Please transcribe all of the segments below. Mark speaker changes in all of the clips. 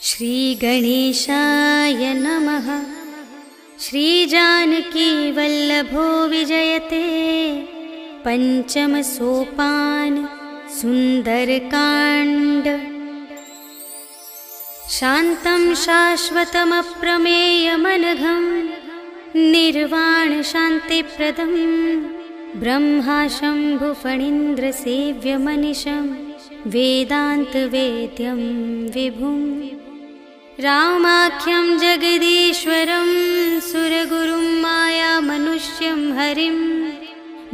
Speaker 1: श्री गणेशाय नमः। श्री जानकी वल्लभो विजयते पंचम सोपान सुंदरकांड। शांतं शाश्वतमप्रमेयमनघं निर्वाण शांतिप्रदं ब्रह्मा शंभु फणीन्द्र सेव्यमनिशं वेदांत वेद्यं विभुं। रामाख्यं जगदीश्वरं सुरगुरुं माया मनुष्यं हरिं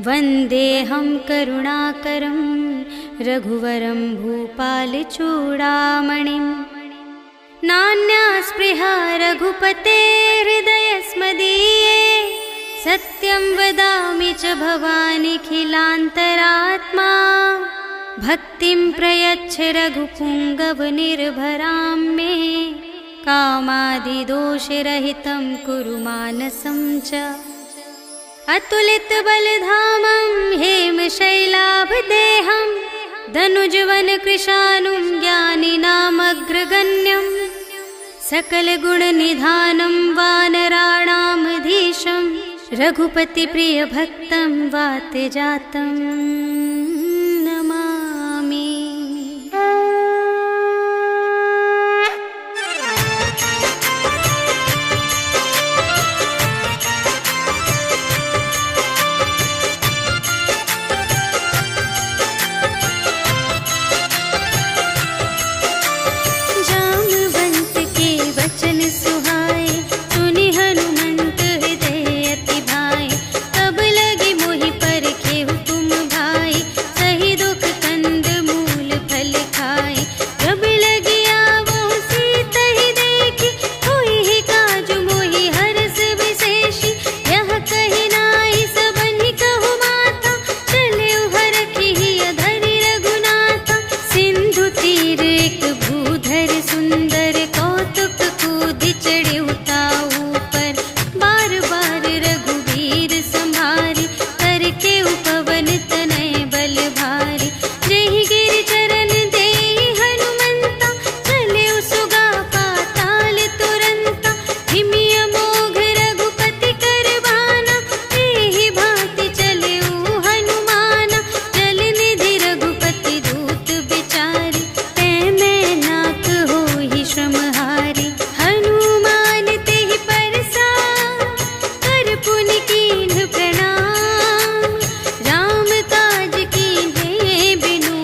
Speaker 1: वन्देऽहं करुणाकरं रघुवरं भूपालचूडामणिं। नान्या स्पृहा रघुपते हृदयस्मदीये सत्यं वदामि च भवानिखिलान्तरात्मा। भक्तिं प्रयच्छ रघुपुङ्गवनिर्भरां मे कामादिदोषरहितं कुरु मानसं च। अतुलितबलधामं हेमशैलाभदेहं धनुजवनकृशानुं ज्ञानिनामग्रगण्यं सकलगुणनिधानं वानराणामधीशं रघुपतिप्रियभक्तं वातजातं नमामि। जामवंत के वचन सुहाए सुनि हनुमंत हृदय अति भाए। तब लगे मोहि परखे हुकुम भाई सही दुख कंद मूल फल खाए। जब लगे आवो सीता ही देखी होई ही काजु मोहि हरस विशेषी। यह कही नाई सबनि कहु माता चले हरखी अधरि रघुनाथा। सिंधु तीर एक भूधर सुंदर कौतुक कूदि चढ़े उताऊ पर। बार बार रघुवीर संभारी करके उपवन तनय बल भारी। जेहि गिरि चरण देहि हनुमंता चले सुगा पाताल तुरंता। हिमि अमोघ रघुपति कर बाना एहि भांति चले हनुमाना। जल निधि रघुपति दूत बिचारी तै मैं नाथ होहि श्रमहारी। हनुमान तेहि परसा कर पुनि कीन्ह प्रणाम। राम काज कीन्हे बिनु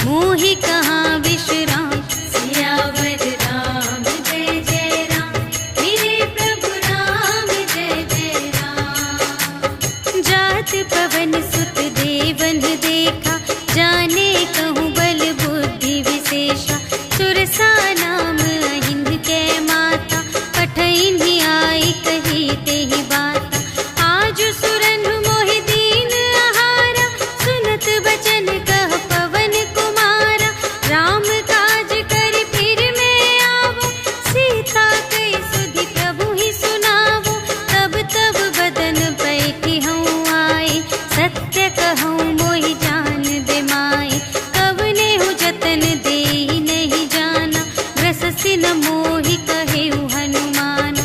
Speaker 1: मोहि कहाँ विश्राम। सियावर राम जय जय राम मेरे प्रभु राम जय जय राम। जात पवन सुत देवन देखा जाने कहूँ बल बुद्धि विशेषा। सुरसा नाम अहिंद के माता पठइन्हि आई कही तेहि बाता। आज सुरन मोहि दीन आहारा सुनत बचन कह पवन कुमारा। राम काज करि फिर मैं आवो सीता कई सुधि प्रभु ही सुनावो। तब तब बदन बैठी हूँ आए सत्य कहूँ मोहि जान दे माए। कवने हूँ जतन देहि नहीं जाना ग्रससि न मोहि कहेउ हनुमाना।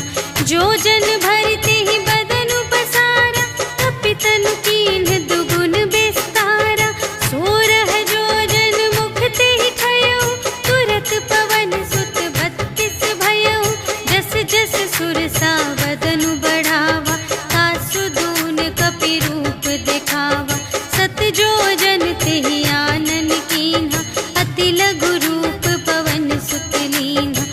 Speaker 1: जो जन भरते ही बदन पसारा कपितनु कीन्ह दुगुन विस्तारा। सोरह जो जन मुख तेहि ठयउ तुरत पवन सुत 32 भयउ। जस जस सुरसा बदनु बढ़ावा तासु दून कपि रूप दिखावा। सत जो जन तेहि आनन कीन्हा अति लघु रूप पवन सुत लीन्हा।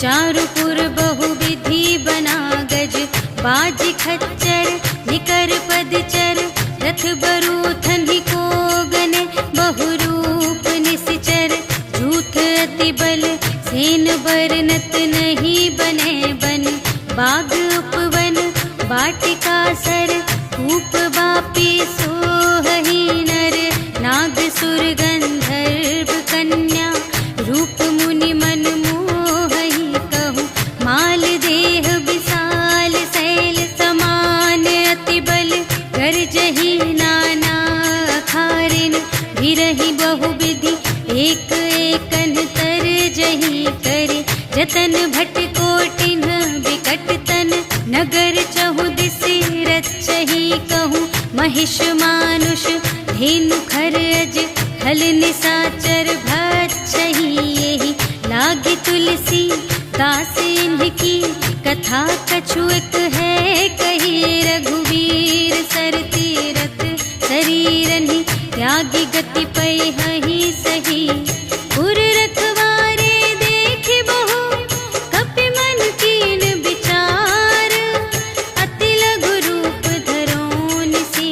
Speaker 1: चारुपुर बहुविधि बना गज, बाजी खच्चर निकर पदचर, रथ बरूथन ही को गने, बहुरूप निश्चर, झूठ अति बल सेन बरनत नहीं बने बन, बाग उपवन वाटिका सर, कूप बापी सोहही नर, नाग सुर गंधर्व कन्या, रूप मुनि मन मोहही कहूँ, माल देह विशाल शैल समान, अति बल गर्जही नाना अखारिन, भिरहि बहुविधि एक एकन तर जही करे, जतन भट कोटिन विकट तन, नगर चहु दिसि रचही कहूँ, महिष मानुष धेनु खर अज, खल निसाचर भक्षही यही, लागे तुलसी दास इनकी, कथा कछुक है कही, रघुवीर सर तीरथ शरीरनि, त्यागी गति पै हहि सही, पुर रखवारे देखे बहु, कपि मन कीन विचार, अति लघु रूप धरो निसी,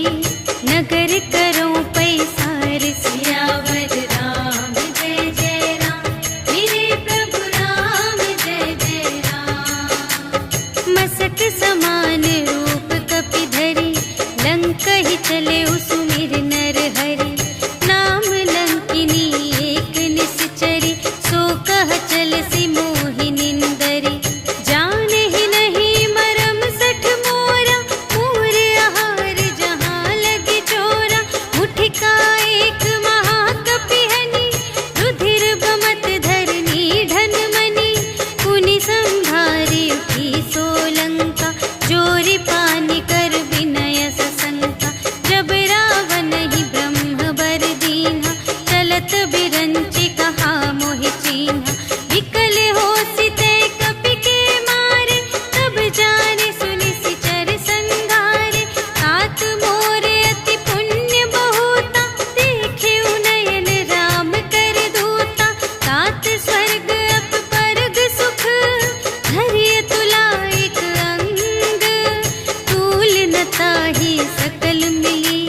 Speaker 1: नगर करो पैसार, सियावर राम जय जय राम, मेरे प्रभु राम जय जय राम, मसक समान रूप कपि धरी, लंक ही चले सुमिर नर हरि, नाम लंकिनी एक निश्चरी, सो कह चल सी मोहि निंदरी, जाने ही नहीं मरम सठ मोरा, मूर आहार जहाँ लगे चोरा, मुठिका एक महाकपि हनि, रुधिर बमत धरनी ढन मनि, पुनि संभारी उठी सोलंका, जोरी पानी कर विनय सशंका, जब रावण ही ब्रह्म बर दीन्हा, चलत बिरंचि कहा मोहि चीन्हा, विकल होसि ते कपि के मारे, तब जाने सुनि सिचर संघारे, तात मोरे अति पुण्य बहुता, देखे नयन राम कर दूता, तात स्वर्ग अप परग सुख, धरिय तुला एक अंग, तूल न ताहि सकल मिली,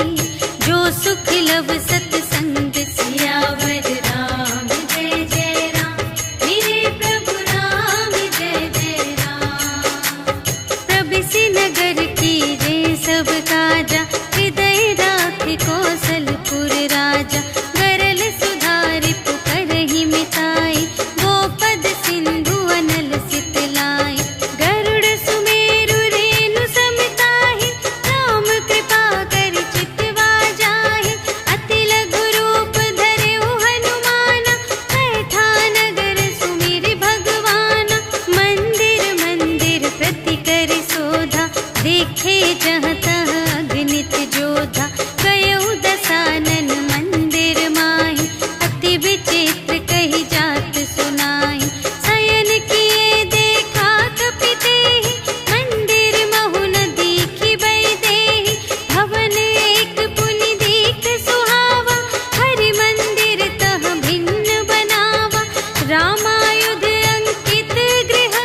Speaker 1: जो सुख लव सतसंग, सियावर राम जय जय राम, मेरे प्रभु राम जय जय राम, प्रबिसि नगर की रे सब काजा, हृदय राखि कौशलपुर राजा, गरल सुधारि पुकारहि मिताई, गोपद सिंधु अनल सितलाई, गरुड़ सुमेरु रेणु समताहि, राम कृपा कर चितवा जाहि, अति लघु रूप धरेउ हनुमाना, बैठा नगर सुमिरि भगवाना, मंदिर मंदिर प्रति करि शोधा, देखे जहाँ तहाँ अगणित जोधा, गयउ दसानन मंदिर माहि, अति विचित्र कही जात सुनाई, शयन किए देखा कपि तेहि, मंदिर महु न दीखि वैदेही, भवन एक पुनि दीख सुहावा, हरि मंदिर तह भिन्न बनावा, रामायुध अंकित गृह,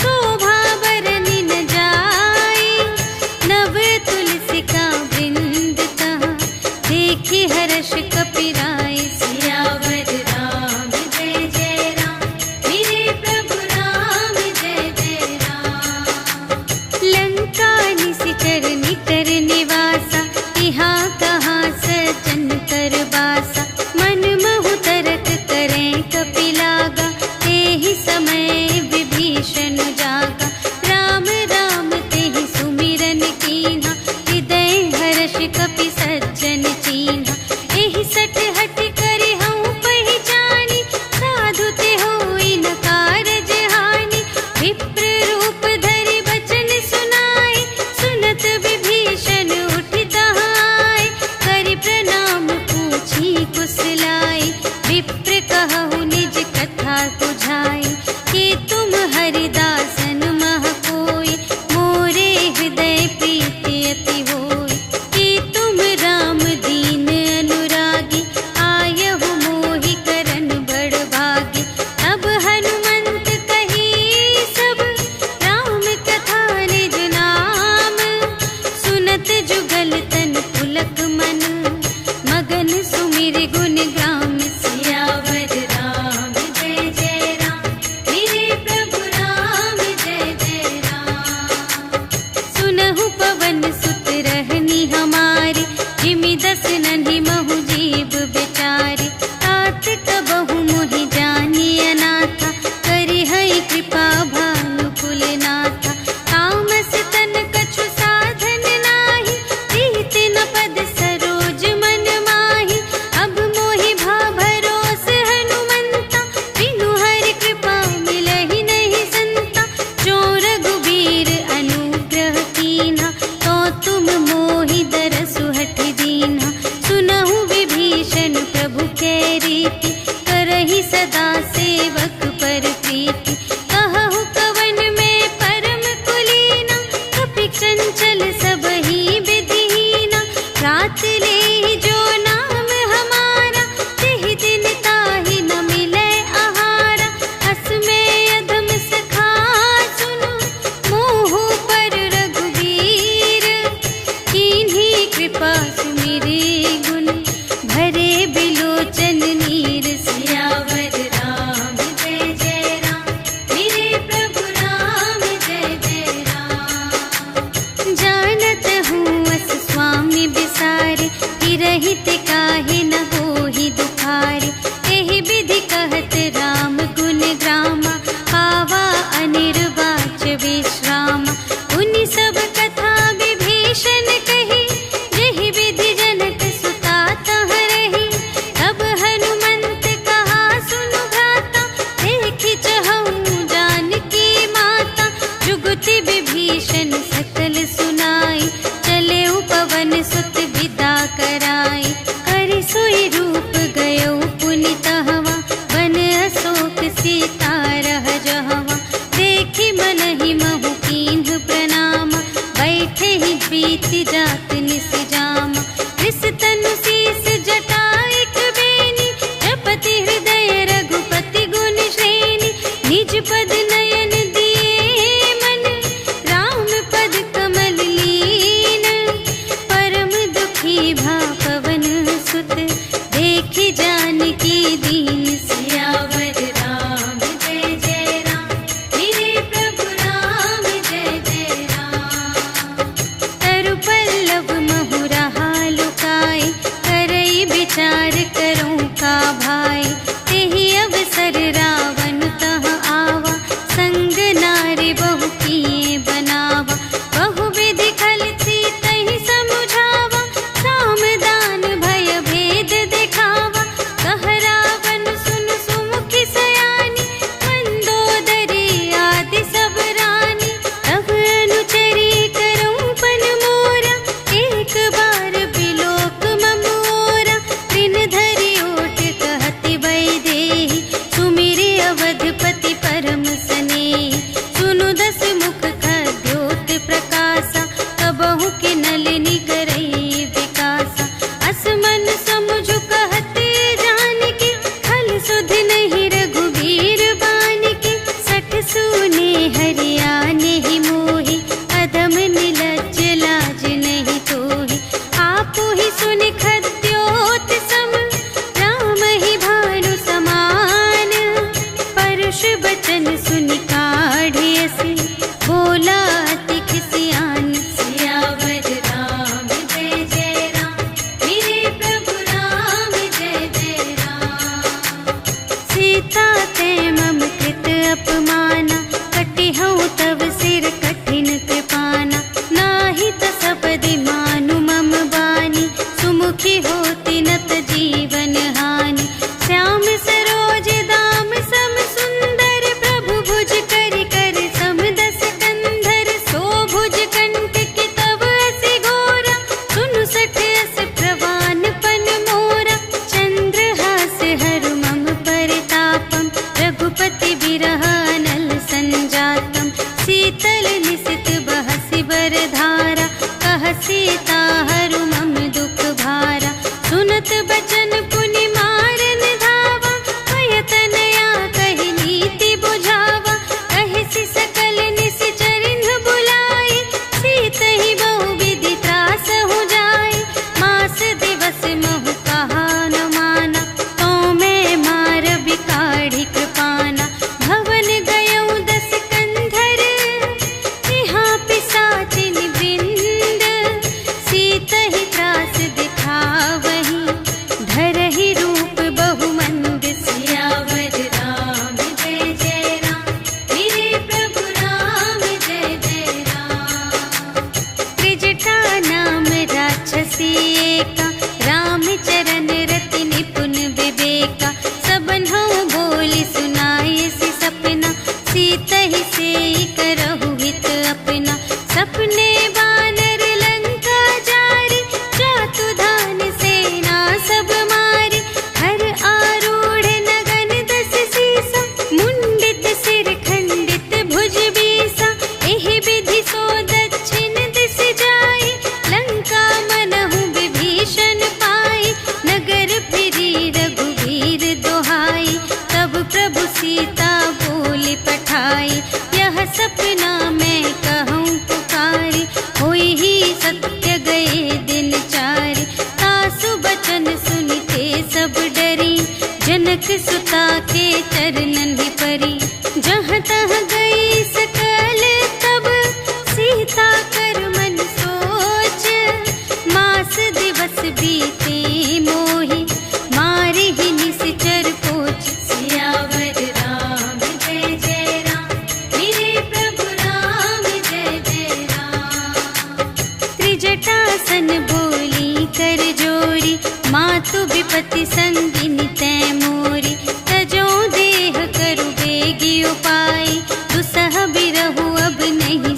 Speaker 1: शोभा बरनि न जाई, नव तुलसिका वृंद तहाँ, देखि हर्ष कपि राय, सियावर राम जय जय राम, मेरे प्रभु राम जय जय राम, लंका निशिचर निकर निवासा, यहाँ कहाँ सजन कर बासा, मन महु तरक करें कपि लागा, तेहि समय विभीषण जागा, राम राम तेहि सुमिरन कीन्हा, हृदय हर्ष कपि सज्जन चीन्हा, एहि सठ हठ करि हऊँ पहिचानी, साधु ते होई न कारज हानि, विप्र रूप धरि बचन सुनाई, सुनत विभीषण उठि तहाय, करि प्रणाम पूछी कुशलाई, विप्र कहु निज कथा बुझाई, के रघुपति विभीषण सकल सुनाई, चले पवन सुत विदा कराई। करि सोई रूप गयो पुनि तहवा, वन अशोक सीता रह जहवा। देखि मनहि महु कीन्ह प्रणाम, बैठे ही बीति जात निस जामा। रिस तनु शीस जटाइक बेनी, जपति हृदय रघुपति गुण श्रेणी। निज पद नयन दिए मन, राम पद कमल लीन। परम दुखी भा पवन सुत, देखि जानकी दीन। सियावर राम जय जय राम, मेरे प्रभु राम जय जय राम। तरु पल्लव महु रहा लुकाई, करई विचार करूं का भाई। तेहि अवसर रावण तह आवा, संग नारी बहु किए बनावा। बहु विधि खल सीतहि समुझावा, साम दान भय भेद दिखावा। कह रावण सुन सुमुखि सयानी, मंदोदरी आदि सब रानी। तब अनुचरी करऊं पन मोरा, एक बार बिलोक मम ओरा। दिन धरि ओट कहति वैदेही, सुमिरि अवधपति परम स्नेही। सुनु दस मुख खद्योत प्रकाशा, कबहु के नलिनी करई विकासा। असमन समुझु कहते जानकी, खल सुध नहीं रघुबीर बानिकी। सठ सूने हरियाने ही मोहि, अधम निलज्ज लाज नहीं तोहि। आपु ही सुनि खद्योत सम, राम ही भानु समान। परुष बचन सुनि काढ़ियसि, बोला अति खिसियान। सियावर राम जय जय राम, मेरे प्रभु राम जय जय राम। सीता ते मम कृत अपमाना, कटिहउँ तव सिर कठिन कृपाना। नाही त सपदि मानु मम बानी, सुमुखी होति नत जीवन हानि। श्याम सरोज दाम सम सुंदर, प्रभु भुज करि कर सम दस कंधर। सो भुज कंठ की तब असि घोरा, सुनु सठ अस प्रवान पन मोरा। चंद्रहास हरु मम परितापम, रघुपति बिरह अनल संजातम। शीतल निसित बहसि बरधारा, कह सीता हरु मम दुख भारा। सुनत बचन पुनि मारन धावा, भय तनया कहि नीति बुझावा। कहिसि सकल निशिचरिन्ह बुलाई, सीतहि बहु विधि त्रास हो जाई। मास दिवस महु कहा न माना, तो मैं मार बिकाढ़ी कृपाना। भवन गयऊँ दस कंधर, यहाँ पिशाचिन वृंद। सीतहि त्रास दिखावही, धरहि रूप बहुमंद। सियावर राम जय जय राम, मेरे प्रभु राम जय जय राम। त्रिजटा नाम राक्षसी एका, राम चरण रति निपुण विवेका। सबन्हु बोली सुनाई सि सपना, सीतहि सेई करहु हित अपना। सपने बानर लंका जारी, जातु धान सेना सब मारी। हर आरूढ़ नगन दस सीसा, मुंडित सिर खंडित भुज बीसा। एहि विधि सो दक्षिण दिस जाई, लंका मनहु विभीषण पाई। नगर फिरी रघुवीर दोहाई, तब प्रभु सीता बोली पठाई। यह सपना मैं कहूँ पुकारी, होई ही सत्य गए दिन चारि। तासु बचन सुनिते सब डरी, जनक सुता के चरणन ही परी। जहाँ तहाँ गई सकल तब, सीता कर मन सोच। मास दिवस बीते मोहि, मारि ही निशिचर पोच। सियावर राम जय जय राम, मेरे प्रभु राम जय जय राम। त्रिजटासन बोली कर जोरी, मातु विपति संगिनी तै मोरी। तजो देह करु बेगी उपाय, दुसह बिरहु अब नहीं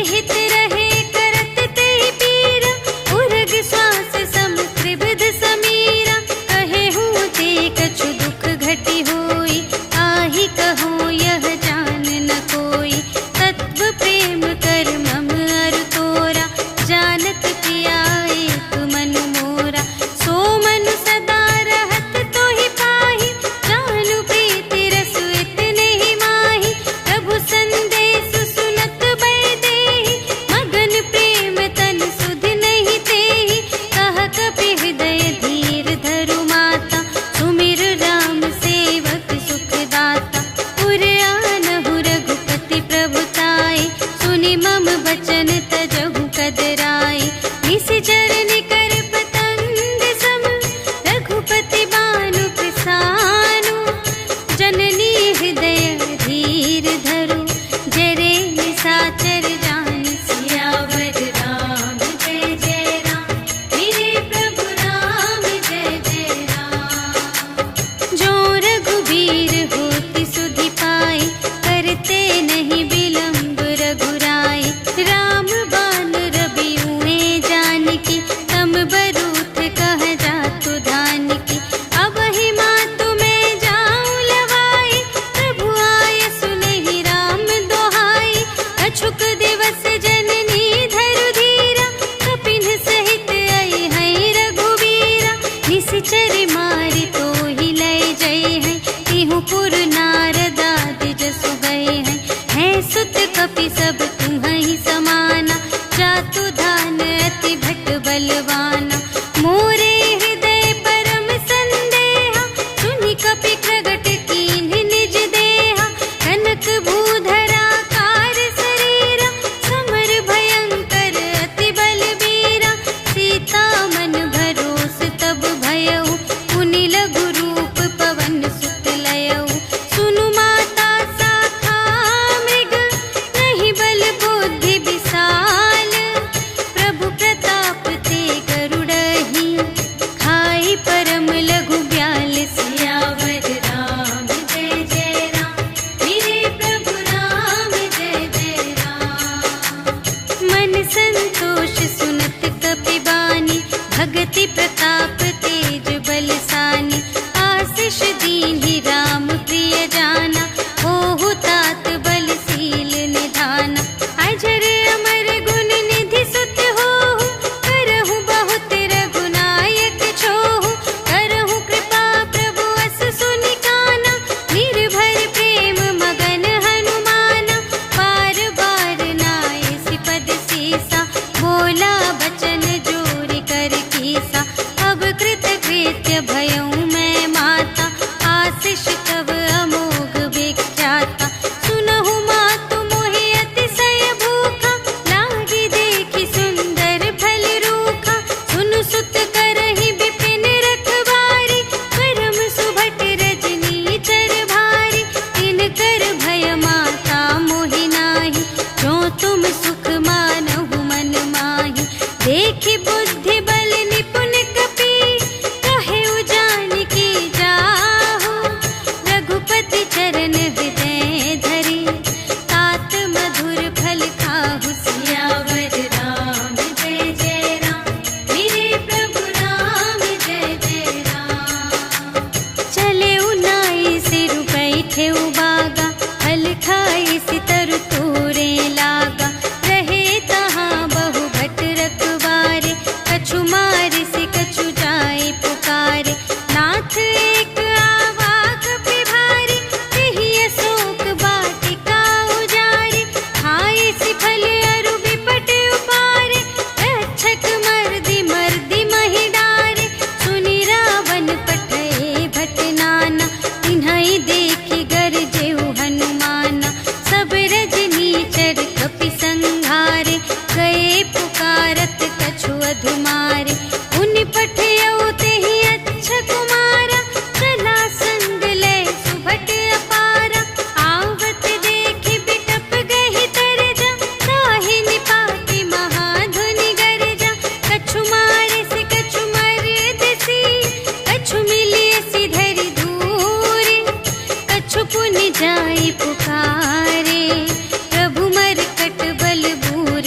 Speaker 1: हित रहे करत ते पीरा, उर्ग श्वास सम त्रिविध समीरा। कहे हूँ ते कछु दुख घटी होई, आही कहो यह जान न कोई। तत्व प्रेम कर मम अरु तोरा, जानत पिया एक मन मोरा। सो मन सदा रहत तो ही पाही, जानु प्रीति रस इतने ही माही। प्रभु संदेश सुनत बै देहि, मगन प्रेम तन सुध नहीं तेहि। कह कपि हृदय धीर धरु माता, सुमिर राम सेवक सुख दाता। उर आनहु रघुपति प्रभुताई, सुनि मम बचन तजहु कदराई। निशिचर निकर पतंग सम, रघुपति बानु प्रसानु। जननी हृदय धीर धरु, जरे निशाचर जान। सियावर राम जय जय राम, मेरे प्रभु राम जय जय राम। जो रघुबीर होति सुधि पाई, करते नहीं विलंब रघुराई। राम बान रबियुए जानकी, तम बरूथ कह जातु धानकी। अब ही मातु मैं जाऊं लवाई, प्रभु आय सुनहि राम दोहाई। कछुक दिवस जननी धरु धीरा, कपिन सहित आई है रघुवीरा। निशिचर मारि तो ही लय जय है, तिहु पुर नारद आदि जसु गए हैं। है सुत कपि सब तुम्हि समाना, जातु धान अति भट बलवाना। मोरे हृदय परम संदेहा, सुनि कपि प्रगट कीन्ह निज देहा। कनक भूधरा कार शरीरा, समर भयंकर अति बलबीरा। सीता मन भरोस तब भयउ, पुनि लघु रूप पवन सुत लयउ। सुनु माता शाखा मृग, नहीं बल बुद्धि विशाल। प्रभु प्रताप ते गरुड़हि, खाई परम लघु ब्याल। सियावर राम जय जय राम, मेरे प्रभु राम जय जय राम। मन संतोष सुनत कपि बानी, भगति प्रताप तेज बलसानी। आशीष दीन्हि राम प्रिय जाना, होहु तात बलशील निधाना। अजर अमर गुण निधि सुत होहु, करहु बहुत रघुनायक छोहु। करहु कृपा प्रभु अस सुनि काना, निर्भर प्रेम मगन हनुमाना। बार बार नाय सिपद सीसा, बोला बचन जोरि कर कीसा। अब कृत कृत्य भयउ मैं माता, आशीष तब अमोघ विख्याता। सुनहु मातु मोहि अतिशय भूखा, लागी देखि सुंदर फल रूखा। सुनु सुत करहि विपिन रखवारी, परम सुभट रजनी चर भारी। तिनकर भय माता मोहि नाही, जो तुम सुख मानहु मन माही। देखि बुद्धि बल निपुण कपि, कहेउ जानकी जाहु। रघुपति चरण हृदय धरि, तात मधुर फल खाहु। सियावर राम जय जय राम, मेरे प्रभु राम जय जय राम। चले उनाई सिरु बैठे बागा, फल खाई सितर तोरे लागा। रहे तहाँ बहु भट रखवारे, कछु मारि सि कछु जाय पुकारे। नाथ एक आवा कपि भारी, तेहि अशोक वाटिका उजारी। खाए सि फल अरु बिपट उपारे, रक्षक मर्दि मर्दि महि डारे। सुनि रावण पठए भट नाना, तिन्हइ देखि गरजेउ हनुमाना। सब रजनी चर कपि संघारे, गए पुकारत कछु अधुमारे। उनि पठयउ तेहि अच्छा कुमारा, चला संग लय सुभट अपारा। आवत देखि बिटप गहि तरजा, ताहि निपाति महाधुनि गरजा। कछु मारे सि कछु मरदसि, कछु मिलिय सि धरि दूरि। कछु पुनि जाय पुकारे, प्रभु मरकट बल बूरे।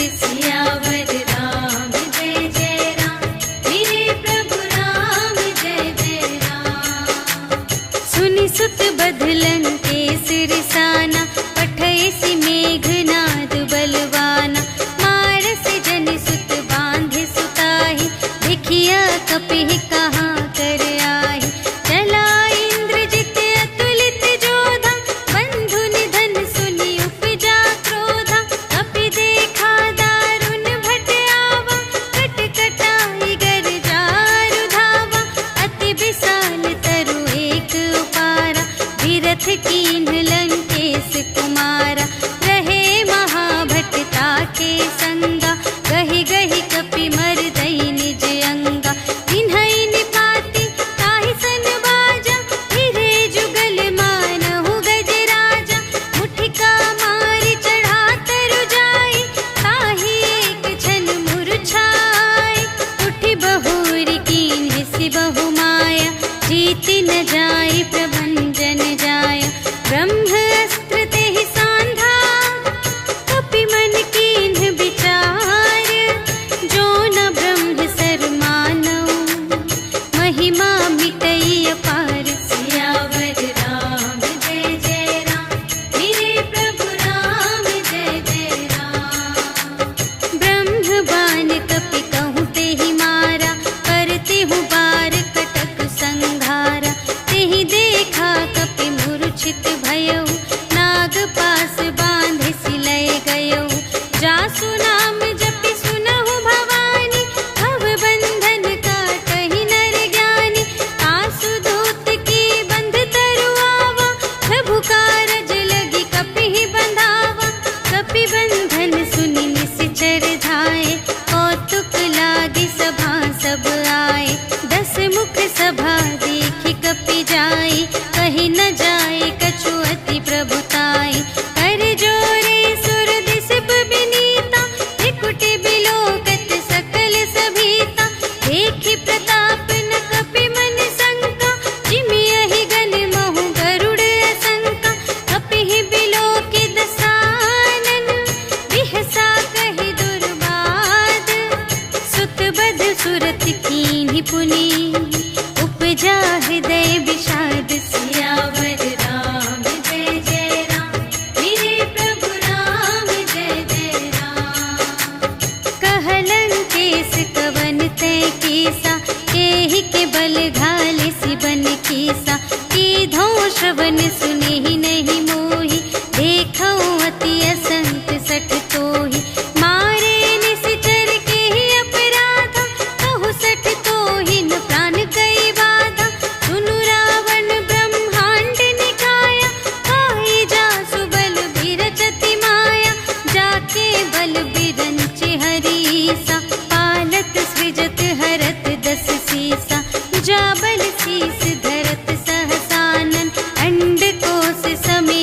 Speaker 1: नहीं पुनि उपजा हृदय विषाद सियावर राम जय जय राम मेरे प्रभु राम जय जय राम। कहलन केस कवन तय कीसा एहि के बल घाले सिबन कीसा कीधो श्रवण सुने ही नहीं मोहि देखो अति असंत सठ तोहि मारे निश्चर के ही अपराधा कहु सठ तोहि न प्राण कई बाधा सुनु रावण ब्रह्मांड निकाया आई जा सुबल बिरचति माया जाके बल बिरंचि हरीसा पालत सृजत हरत दस सीसा जाबल शीस धरत सहसानन अंड कोश समे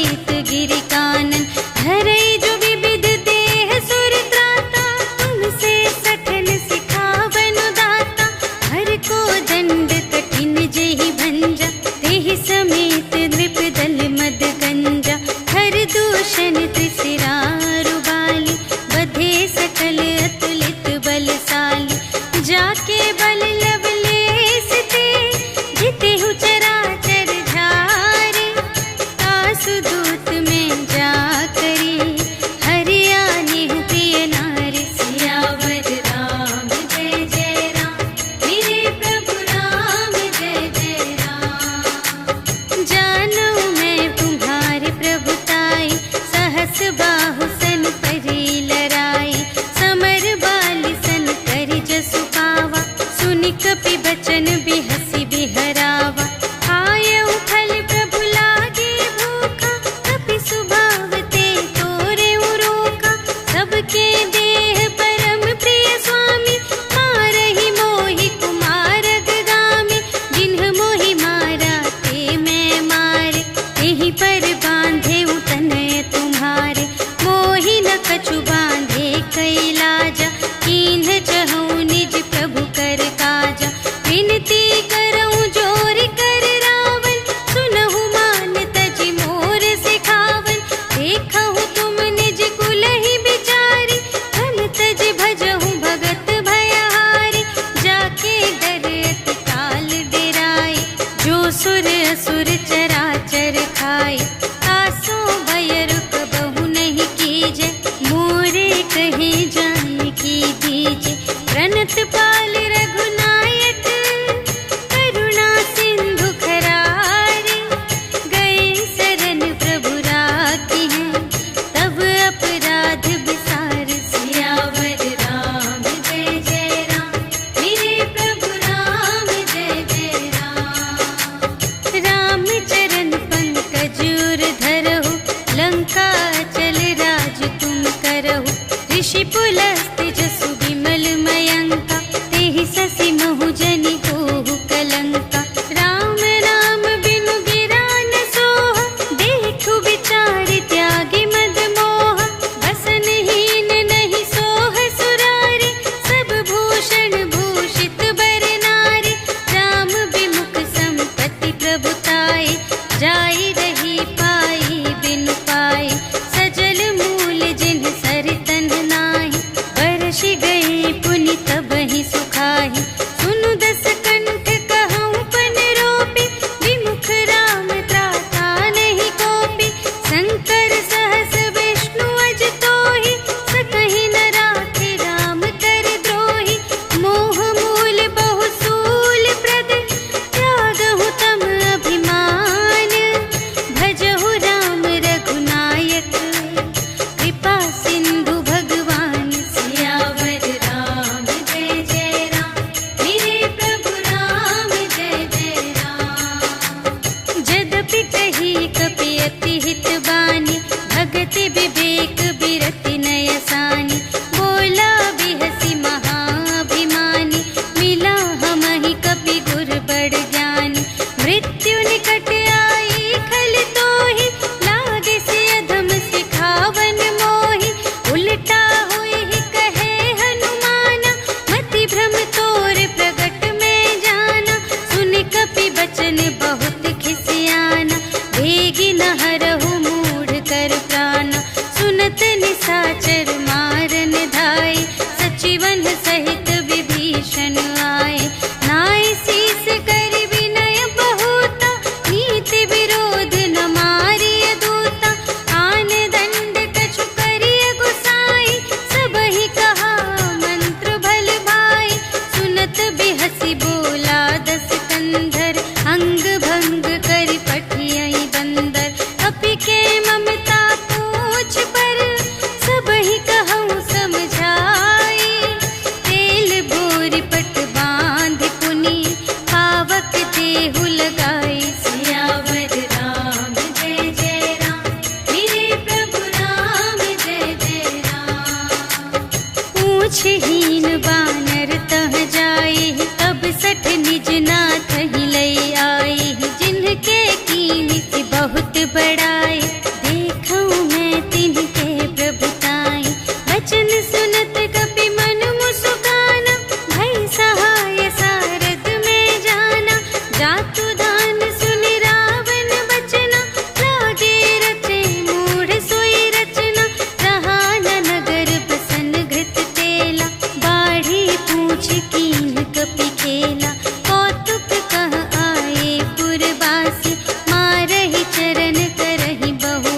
Speaker 1: पूछहीन बानर तह जाए, तब सठ निज नाथ ही लई आए। जिनके कीन से बहुत बड़ाए, देखूं मैं तिनके प्रभुताई। वचन सुनत कपि मन मुस्काना, भई सहाय सारद में जाना। जातु दान सुनि रावण बचना, लागे रचे मूढ़ सोई रचना। रहा न नगर बसन घृत तेला, बाढ़ी पूछ कीन कपि खेला। कौतुक कह आए पुरवासी, मारहि चरण करहि बहु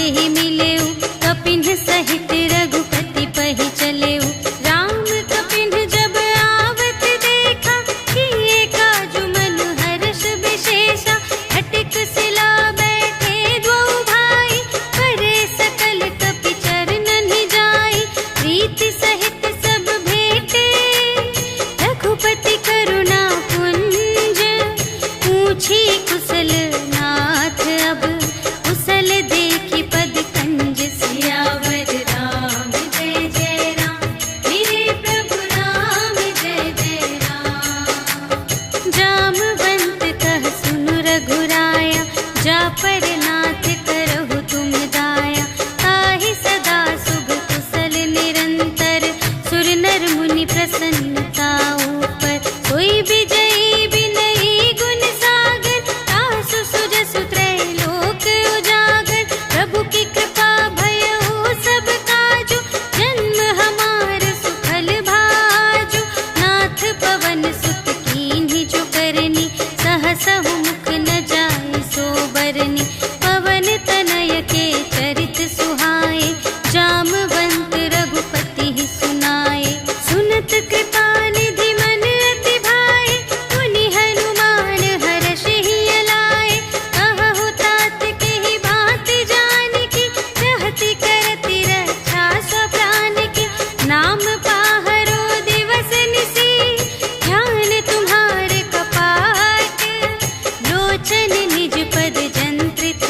Speaker 1: ही मिलेऊ, कपिन सहित रघुपति पहि चलेऊ। राम कपिन जब आवत देखा, किए काजु मन हर्ष विशेषा। हटिक सिला बैठे द्वौ भाई, करे सकल कपि चरणन ही जाई। प्रीति सहित सब भेटे, रघुपति करुणा पुंज। पूछी कुशल नाथ अब, कुशल देखी पद कंज। सियावर राम जय जय राम, मेरे प्रभु राम जय जय राम। जामवंत कह सुनु रघुराया, जा पर नाथ करहु तुम दाया। ताहि सदा शुभ कुशल निरंतर, सुर नर मुनि प्रसन्नता ऊपर। सोई विजयी विनयी गुण सागर, तासु सुजसु त्रैलोक उजागर। प्रभु की कृपा भयउ सब काजु, जन्म हमार सुफल भाजु। नाथ पवन सुत कीन्ही जो करनी, सहसहु मुख न जाय सो बरनी। पवन तनय के चरित सुहाए, जामवंत रघुपति ही सुनाए। सुनत कृपा निधि मन अति भाए, मुनि हनुमान हर्ष ही अलाए। कहहु तात के ही भांति जानकी, रहति करति रक्षा स्वप्रान की। नाम पाहरो दिवस निसी, ध्यान तुम्हारे कपाट। लोचन निज पद जंत्रित,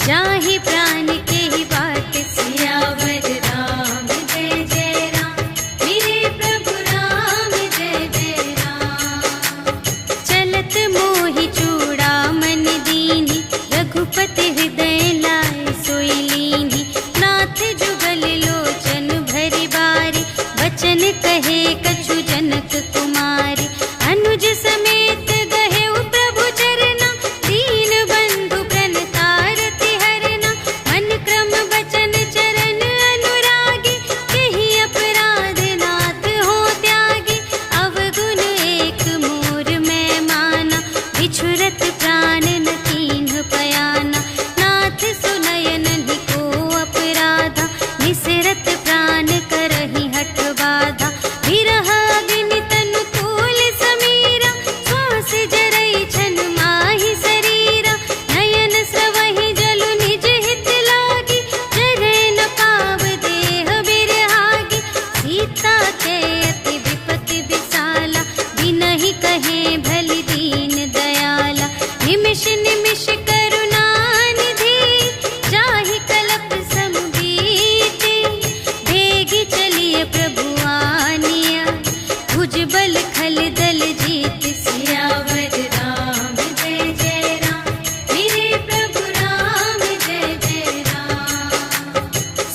Speaker 1: जाहि प्राण के ही बाट। सियावर राम जय जय राम, मेरे प्रभु राम जय जय राम। चलत मोहि चूड़ामन दीन्ही, रघुपति हृदय लाए सोई लीन्ही। नाथ जुगल लोचन भरि बारी, बचन कहे कछु जनक कुमारी। अनुज समेत गहेउ प्रभु चरना, दीन बंधु प्रणतारति हरना। मन क्रम बचन चरण अनुरागी, केहि अपराध नाथ हो त्यागी। अवगुण एक मोर मैं माना, बिछुरत प्राण न कीन्ह पयाना। नाथ सुनयन को अपराधा, निसरत प्राण करहि हठ बाधा। विरह अग्नि तनु तूल समीरा, श्वास जरई छन माहि शरीरा। नयन स्रवहि जलु निज हित लागी, जरै न पाव देह बिरहागी। सीता के अति विपति विसाला, बिनहि कहे भलि दीन दयाला। निमिष निमिष करुणा निधि, जाहि कलप सम बीति। भेगी चलिए प्रभु आनिया, भुजबल खल दल जीत। सियावर राम जय जय राम, मेरे प्रभु राम जय जय राम।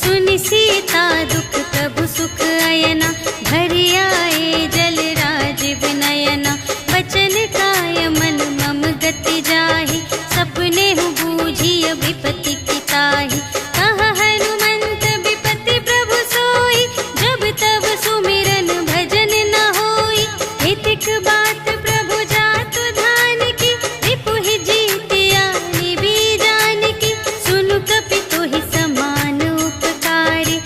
Speaker 1: सुनि सीता दुख प्रभु सुख अयना, भरि आए जल राज विनयना। बचन काय मन मम गति जाहि, सपने हूँ बूझिय विपति की ताहि। कह हनुमंत विपति प्रभु सोई, जब तब सुमिरन भजन न होई। हितिक बात प्रभु जातु धान की, रिपु ही जीतिया निबी जान की। सुनु कपि तोहि समान उपकारी,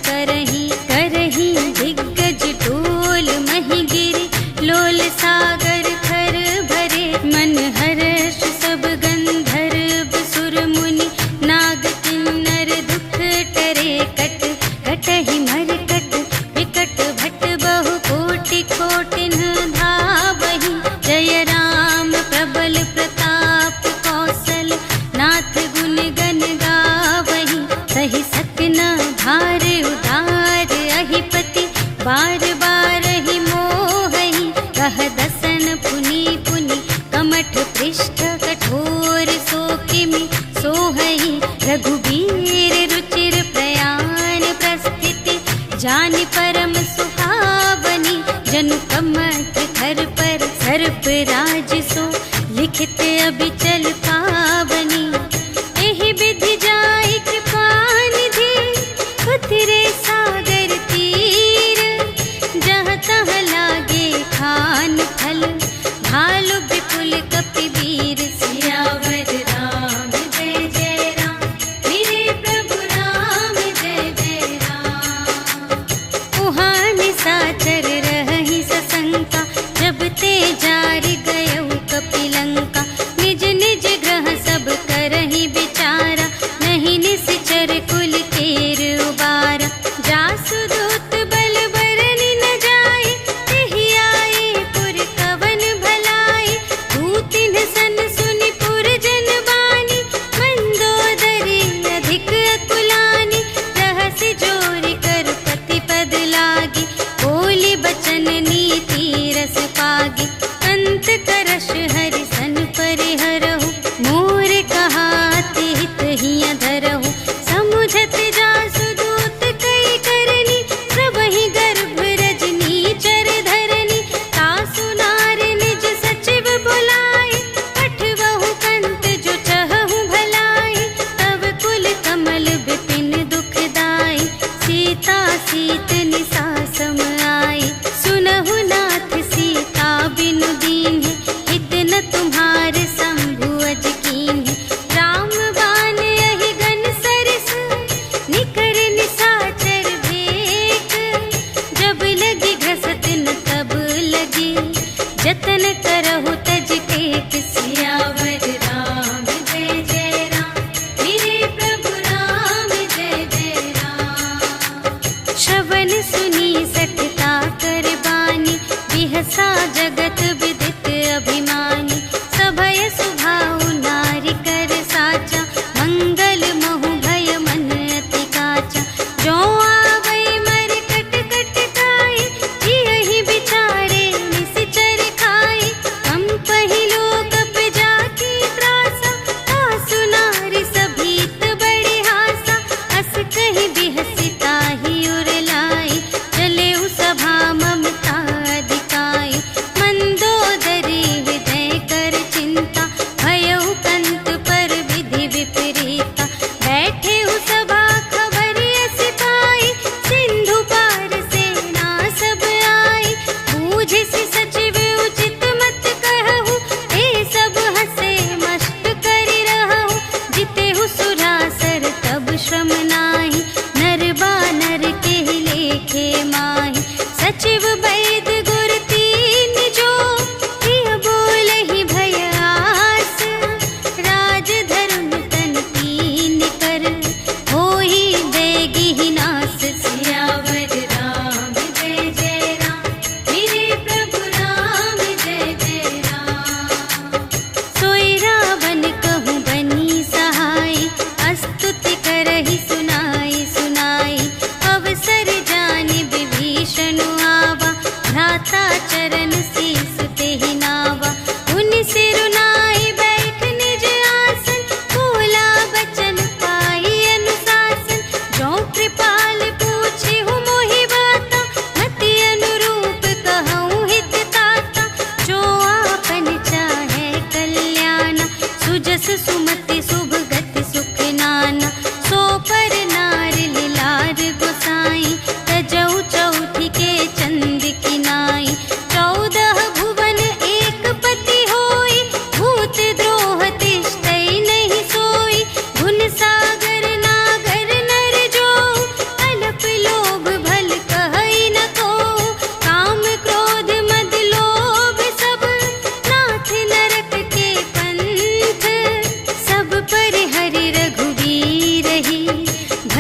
Speaker 1: करही करही दिग्गज डोल मही गिरी लोल सागर खर भरे मन हर्ष सब गंधर्व सुर मुनि नाग किन्नर दुख टरे कट कटहि मर कट विकट भट बहु कोटि कोटिन धावहि जय राम प्रबल प्रताप कौशल नाथ गुण गण गावहि सहि सकना भार उदार अहिपति बार बार ही मोहहि कह दसन पुनि पुनि कमठ पृष्ठ कठोर सो किमि सोहहि रघुबीर रुचिर प्रयाण प्रस्थिति जानि परम सुहावनी जनु कमठ धर पर सर्प राज सो लिखित अबिचल पावनी एहि विधि जाय कृपा निधि उतरे सागर तीर जहाँ तहाँ लागे खान फल भालु विपुल कपि वीर सियावर राम जय जय राम मेरे प्रभु राम जय जय राम उहाँ निशाचर रहहि सशंका जब ते जार गयउ कपिलंका निज निज ग्रह सब करहि विचारा नहीं निश्चर कुल केर उबारा जासु दूत बल बरनि न जाए तेहि आए पुर कवन भलाए दूतिन सन सुनि पुर जन बानी मंदोदरी अधिक अकुलानी रहसि जोरि कर पति पद लागी बोली बचन नीति रस पागी अंत करश हरि सन परिहरहु मोर कहाति हित हिय धरहु समुझत जासु दूत कई करनी सबहि गर्भ रजनी चर धरनी तासु नार निज सचिव बुलाए पठवहु कंत जो चहहु भलाए तब कुल कमल विपिन दुखदाई सीता सीत निसा सम आई सुनहु नाथ सीता बिनु दीन्ह हित न तुम्हार शंभु अज कीन्ह राम बान यहि गन सरस निकर निशाचर भेक जब लगी घसत न तब लगी जतन करहु तज टेक सियावर राम जय जय राम मेरे प्रभु राम जय जय राम श्रवण सुनी सठता कर बानी बिहसा जगत विदित अभिमानी सभय सुभाउ नारी कर साचा मंगल महु भय मन अति काचा जो आवै मर कट कट खाए जियहि बिचारे निश्चर खाए हम पहिलो कप जाकी त्रासा तासु नारी सभीत बड़े हासा अस कहि बिहसी ताहि उर लाई चले उ सभा ममता अधिकाई मंदोदरी हृदय कर चिंता भयउ कंत पर विधि विपरीता बैठे हु सभा खबर अस पाई सिंधु पार सेना सब आई बूझिसि सचिव उचित मत कहु ए सब हसे मस्त करि रहु जितेहु सुरासर तब श्रम नाही नर बानर केहि लेखे माहि सचिव वैद गुर तीन जो प्रिय बोलहि भय आस राज धर्म तन तीन कर होहि देगी नास सियावर राम जय जय राम मेरे प्रभु राम जय जय राम सोई रावण कहूँ बनी सहाय अस्तुति करहि सुना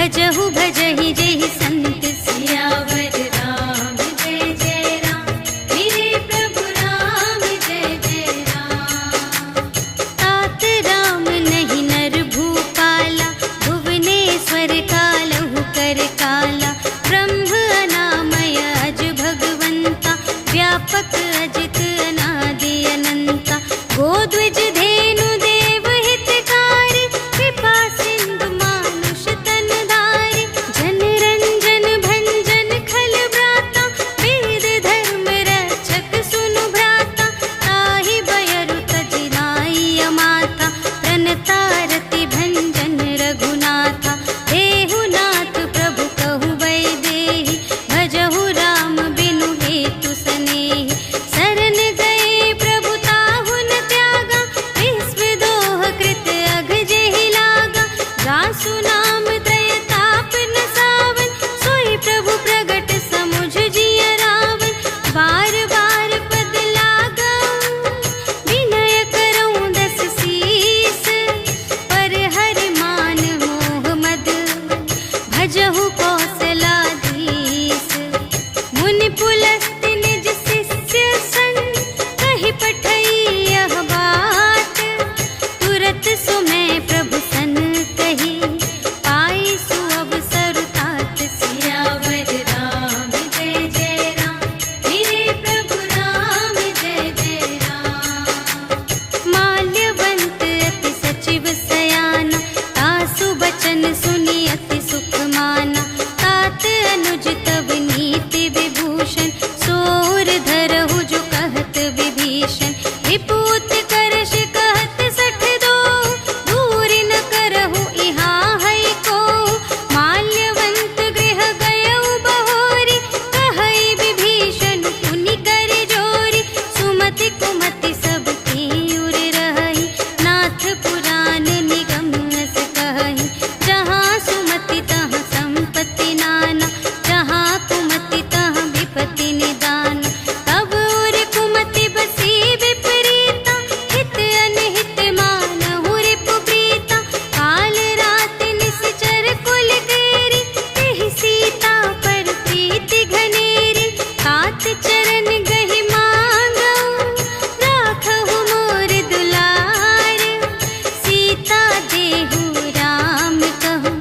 Speaker 1: भजहु भजहि जेहि संत सियावर राम जय जय राम। मेरे प्रभु राम जय जय राम। तात राम नहीं नर भूपाला, भुवनेश्वर कालहु कर काला। ब्रह्म अनामय अज भगवंता, व्यापक अजित अनादि अनंता। गोद्विज धेनु देव हितकारी, कृपा सिंधु मानुष तन धारी। जन रंजन भंजन खल व्राता, वेद धर्म रक्षक सुनु भ्राता। ताहि बयरु तजि नाई माता, प्रणतारति भंजन रघुनाथा। देहुनाथ प्रभु कहु वैदेही, भजहु राम बिनु हेतु सनेही। शरण गए प्रभु ताहु न त्यागा, विश्व दोह कृत अघ जेहि लागा। गासु नाम त्रय ताप न सावन, सोई प्रभु प्रगट समुझ जिय रावण। बार बार पद लागऊं, विनय करऊं दस सीस। पर हरि मान मोह मद, भजहु कौशलाधीश। मुनि पुलस्त्य निज शिष्य सन, कहि पठई यह बात। तुरत सुमय प्रभु सन कही, पाई सुअवसर तात। सियावर राम जय जय राम। मेरे प्रभु राम जय जय राम। माल्यवंत अति सचिव सयाना, तासु बचन सुनि अति सुख माना। तात अनुज तब नीति विभूषण, सोर धरहु जो कहत विभीषण। विपूत करश कहत सठ दो, दूर न करहु इहाँ है को। माल्यवंत गृह गयउ बहोरी, कहई विभीषण पुनि कर जोरी। सुमति कुमति सब की उर रहई, नाथ पुराण निगम अस कहई। जहाँ सुमति तहाँ संपत्ति नाना, जहाँ कुमति तहाँ विपत्ति निदान। तब उर कुमति बसी विपरीता, हित अनहित मानहु रिपु प्रीता। काल रात निश्चर कुल केरी, तेहि सीता पर प्रीति घनेरी। तात चरण गहि मांगऊं, राखहु मोर दुलार। सीता देहु राम कहूँ,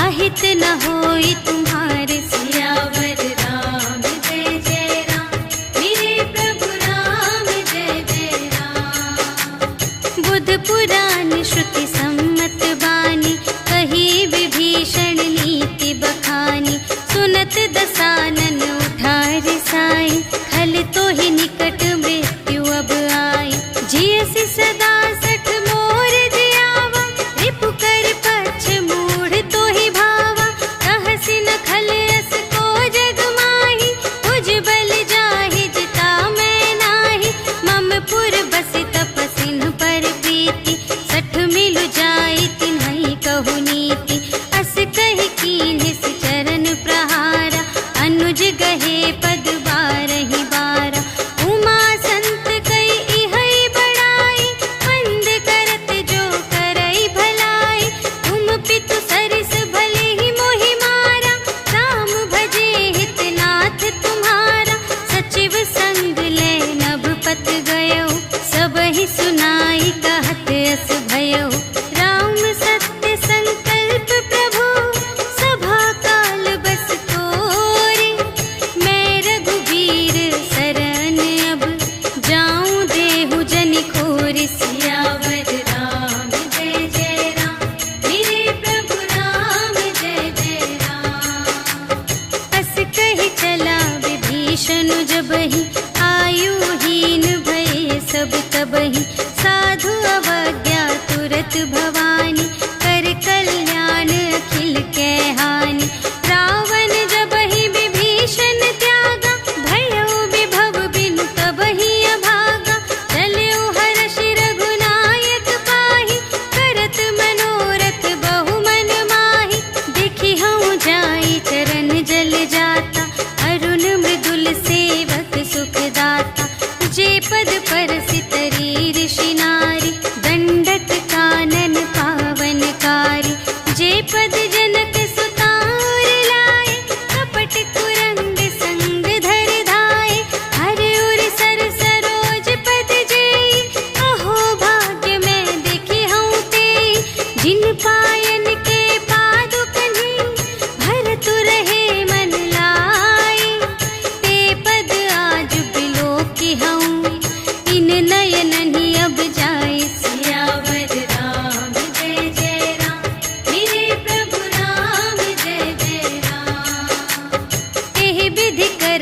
Speaker 1: अहित न होई तुम्हारे। सियावर राम जय जय राम। मेरे प्रभु राम जय जय राम। बुध पुराण श्रुति सम्मत बानी, कही विभीषण नीति बखानी। सुनत दसानन उठार साई, खल तो ही निकट मृत्यु अब आई। जियसि सदा सठ मोर जियावा, रिपु कर पक्ष मूढ़ तो ही भावा। कहसि न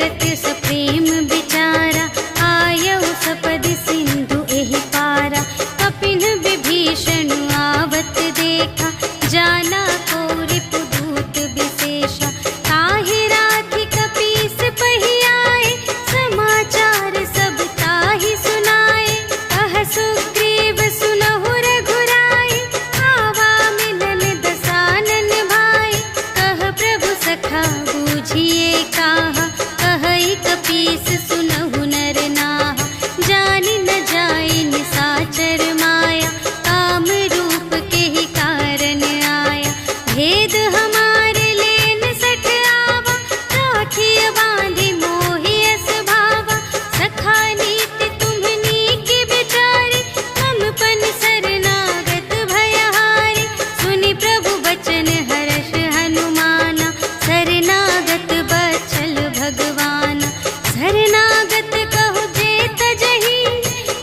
Speaker 1: करत सप्रेम विचारा, आयऊ सपदि सिंधु एहि पारा। कपिन विभीषण आवत देखा, जाना को रिपुदूत विशेषा। ताहि राखी कपीस पहि आए, समाचार सब ताहि सुनाए। कह सुग्रीव सुनहु रघुराई, आवा मिलन दसानन भाई। कह प्रभु सखा बूझिए काहा, कहई कपीस सुनहु नर नाहा। जानि न जाय निसाचर माया, काम रूप के ही कारण आया। भेद हमारे लेन सठ आवा, राखिय बांधि मोहि अस भावा। सखा नीति तुम्हनी की विचारी, ममपन शरणागत भयहारी। सुनि प्रभु बचन हर्ष हनुमाना, शरणागत बचल भगवाना। शरणागत कहु जे तजहि,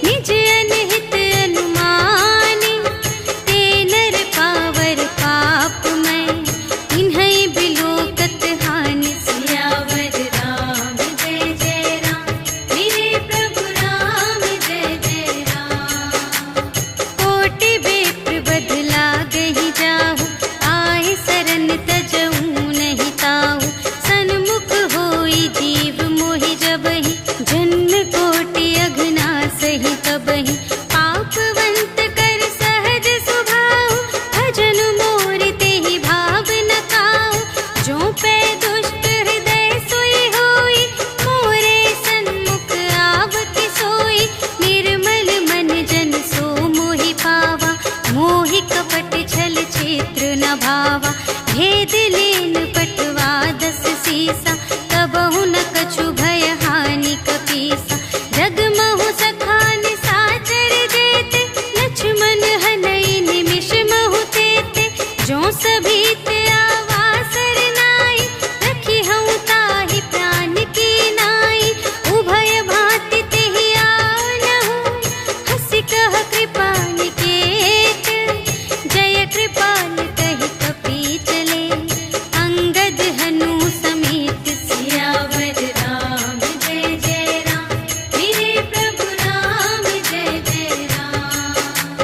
Speaker 1: निज अनहित अनुमानी। ते नर पावर पाप मैं, तिन्है बिलोकत हानि। सियावर राम जय जय राम, मेरे प्रभु राम जय जय राम। कोटि विप्र बदला गहि जाहु, आए शरण तजहु नहीं ताहु। सन्मुख होई जीव मोहि जबहि, जन्म कोटि अघना सही कबहि। पापवंत कर सहज सुभाहु, भजन मोर तेहि भाव न काहु। जो पै दुष्ट हृदय सोई होई, मोरे सन्मुख आवति सोई। निर्मल मन जन सो मोहि पावा, मोहि कपट छल क्षेत्र न भावा। भेद लेन पटवा दस सीसा, तबहु न कछु भय हानि कपीसा। जगमहु सखा निसाचर जेते, लक्ष्मण हनई निमिष महु तेते। जो सभीत आवा सरनाई, रखिहउ ताहि प्राण की नाई। उभय भांति तेहि आवनहु, हँसि कह कृपा निकेत। जय कृपाल कहि कपी चले, अंगद हनु समेत। सियावर राम जय जय राम, मेरे प्रभु राम जय जय राम।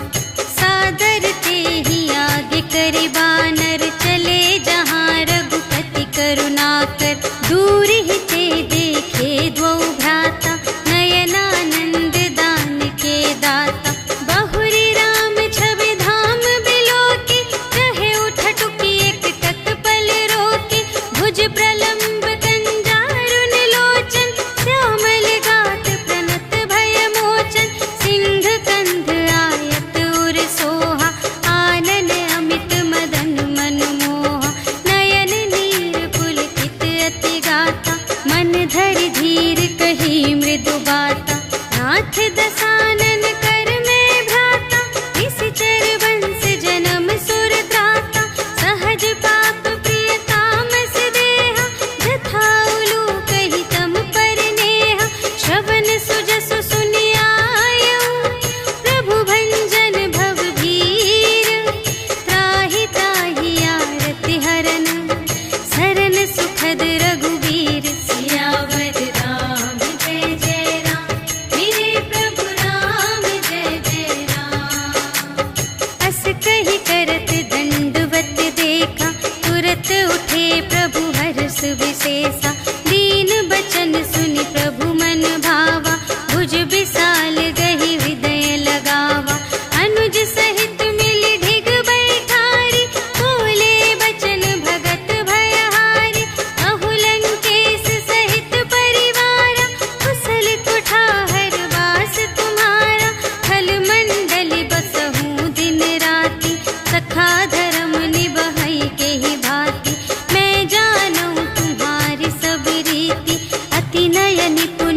Speaker 1: सादर तेहि आगे करि बानर, चले जहाँ रघुपति करुणाकर। दूर ही ते देखे द्वौ भ्राता, नयनानंद दान के दाता। बहुरी राम छवि धाम बिलोकी, रहे उठटुकी एक तत्पल रोकी। भुज प्रलंब कंजारुन लोचन, श्यामल गात प्रणत भय मोचन। सिंह कंध आयत उर सोहा, आनन अमित मदन मन मोहा। नयन नीर पुलकित अति गाता, मन धरि धीर कही मृदु बाता। नाथ दसानन कर में भ्राता, निश्चर वंश जन्म सुर त्राता। सहज पाप प्रिय तामस देहा, जथा उलूक ही तम पर नेहा। श्रवण सुजसु सुनि आयऊ, प्रभु भंजन भव भीर। त्राहि ताहि आरति हरन, शरण सुखद रघुवीर। सियावर राम जय जय राम, मेरे प्रभु राम जय जय राम। अस कहि करत दंडवत देखा, तुरत उठे प्रभु हर्ष विशेषा। दीन बचन सुनि प्रभु मन भावा, भुज विशाल गहि हृदय लगावा। अनुज सहित मिलि ढिग बैठारी, बोले बचन भगत भयहारी। कहु लंकेश सहित परिवारा, कुशल कुठार वास तुम्हारा। खल मंडल बसहु दिन राति, सखा धर्म निबहै के ही भांति। मैं जानऊ तुम्हारी सब रीति, अति नय निपुण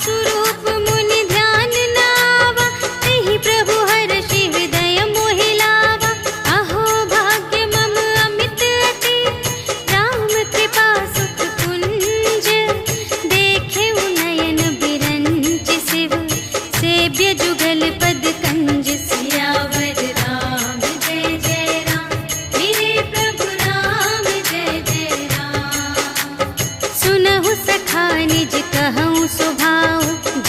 Speaker 1: सुरूप मुनि ध्यान नावा, तेहि प्रभु हर्षि हृदय मोहि लावा। अहो भाग्य मम अमित अति, राम कृपा सुख कुंज। देखे नयन बिरंच शिव, सेव्य जुगल पद कंज। सियावर राम जय जय राम, मेरे प्रभु राम जय जय राम। सुनहु सखा निज कहऊँ सुभाऊ,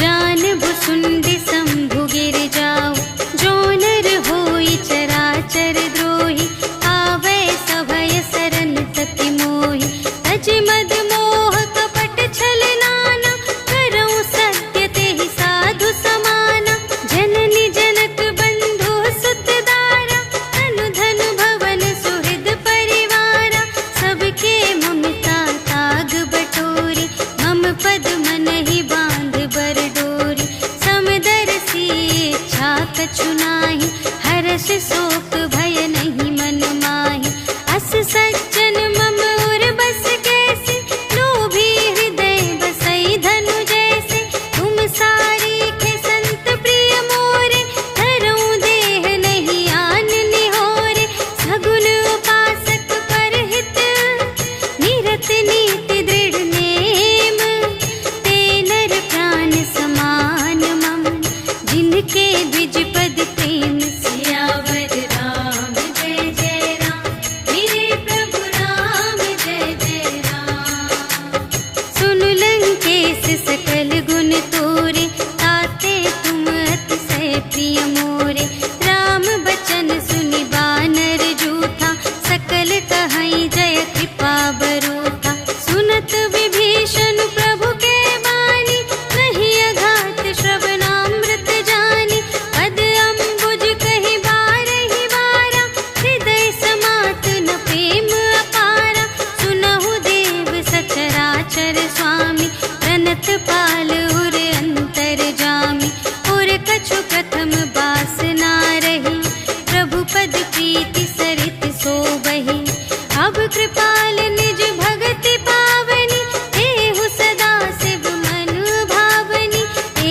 Speaker 1: जानबु सुंदि शंभु गिर जाऊ। जो नर होई चराचर द्रोही, आवै सभय सरन तति मोहि। तज मद मोह कपट छल नाना, करऊँ सत्य तेहि साधु समाना। जननी जनक बंधु सुत दारा, तनु धन भवन सुहृद परिवारा। सबके ममता ताग बटोरी, मम पद मन ही बांध बर डोरी। समदर्शी इच्छा कछु नाहि, हर्ष शोक भय नहीं मन माहि। अस सज्जन मम उर बस कैसे, लोभी हृदय बसई धनु जैसे। तुम सारी के संत प्रिय मोरे, धरऊँ देह नहीं आन निहोरे। सगुन उपासक परहित, निरत नीति दृढ़ नेम। ते नर प्राण समान मम, जिनके द्विज पद प्रेम। सियावर राम जय जय राम, मेरे प्रभु राम जय जय राम। सुन लंकेश सकल गुण तोरे, ताते तुम अतिशय प्रिय मोरे। राम बचन सुनि बानर जूठा, सकल कहई जय कृपा बरूठा। सुनत विभीषण प्रभु के बानी, नहीं अघात श्रवणामृत जानी। पद अम्बुज कहि बारहि बारा, हृदय समात न प्रेम अपारा। सुनहु देव सचराचर स्वामी, प्रणत पाल उर अंतर जामी। उर कछु प्रथम बास ना रही, प्रभु पद प्रीति सरित सोबहि। अब कृपाल निज भगति पावनी, देहु सदा शिव मन भावनी।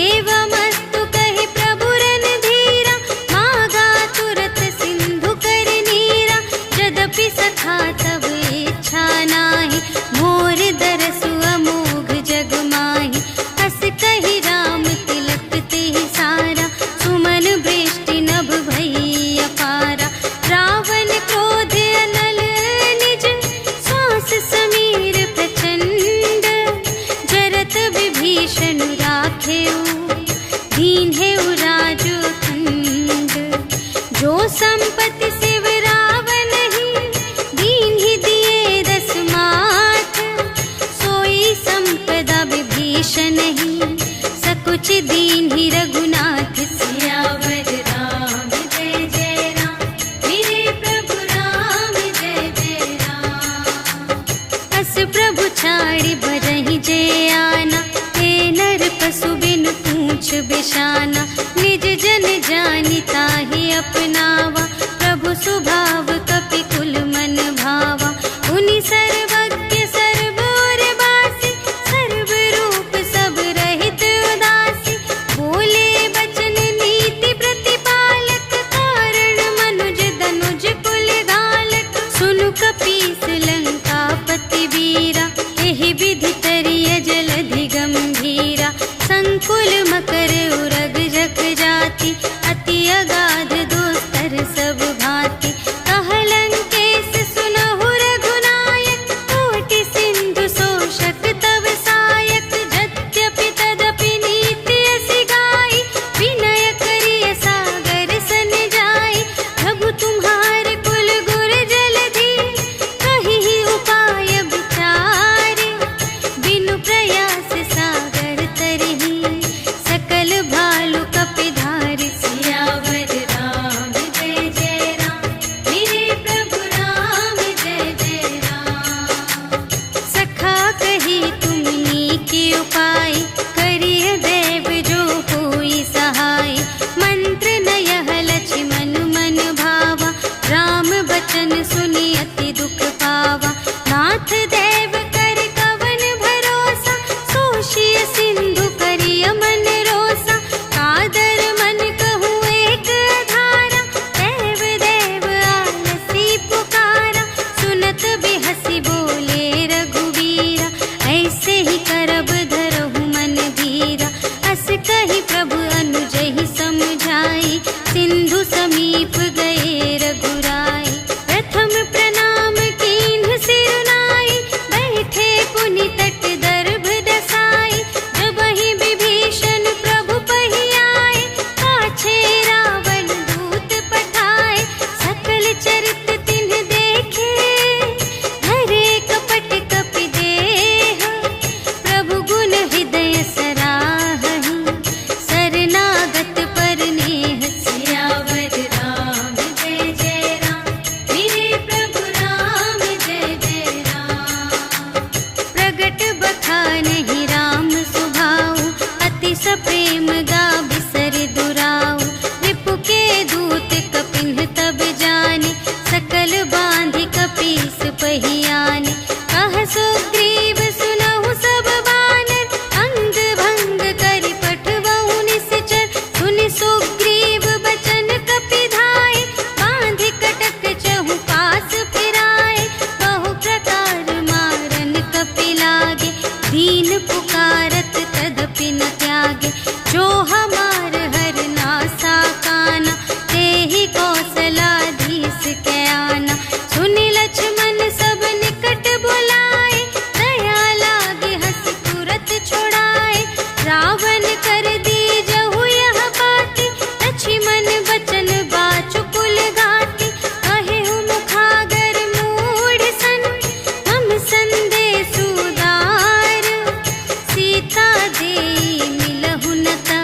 Speaker 1: एवमस्तु कहि प्रभु रणधीरा, मागा तुरत सिंधु कर नीरा। यद्यपि सखा तब इच्छा नाहि, मोर दरसु अमोघ जग माहि। हस कहि राम तिलक तेहि सारा, सुमन वृष्टि नभ भई अपारा। रावण क्रोध अनल निज, श्वास समीर प्रचंड। जरत विभीषण राखेउ, दीन्हेउ राजु अखंड। जो संपत्ति शिव रावण ही, दीन्हि दिए दस माठ। सोई संपदा विभीषण ही, सकुच दीन्हि रघुनाथ। सियावर राम जय जय राम, मेरे प्रभु राम जय जय राम। अस प्रभु छाड़ि बरहि जे आना, हे नर पशु बिनु पूछ बिशाना। निज जन जानि ताहि अपनावा, प्रभु सुभाव कपि कुल मन भावा। उनि सर्वज्ञ सर्व और बासी, सर्व रूप सब रहित उदासी। बोले बचन नीति प्रतिपालक, कारण मनुज धनुज कुल घालक। सुनु कपीस लंकापति वीरा, एहि विधि तरिय जलधि गंभीरा। संकुल मकर उरग जग जाति, अति अगाध दोस्तर सब भांति। कह लंकेश सुनहु रघुनायक, कोटि सिंधु शोषक तव सायक। यद्यपि तदपि नीति असि गाई, विनय करिय सागर सन जाई। प्रभु तुम्हार कुल गुर जलधि, कहिहि उपाय विचारे। बिनु प्रयास सागर तरहि, सकल भार प्रेम गा बिसर दुराऊ, रिपु के दूत कपिन तब जाने, सकल बांधि कपीस पहियाने। कह सुग्रीव सुनहु सब बानर, अंग भंग करि पठबहु निश्चर। सुनि सुग्रीव बचन कपि धाये, बांधि कटक चहु पास फिराए। बहु प्रकार मारन कपि लागे, दीन पुकारत तदपि न त्यागे। जो हमार हर नासा काना, तेहि कौशलाधीश के आना। सुनि लक्ष्मण सब निकट बुलाए, दया लागे हँसि तुरत छुड़ाए। रावण कर दीजहु यह बाती, लक्ष्मण बचन बाचुकुल घाती। कहेहु मुखागर मूढ़ सन, मम संदेश उदार। सीता देई मिलहु न ता,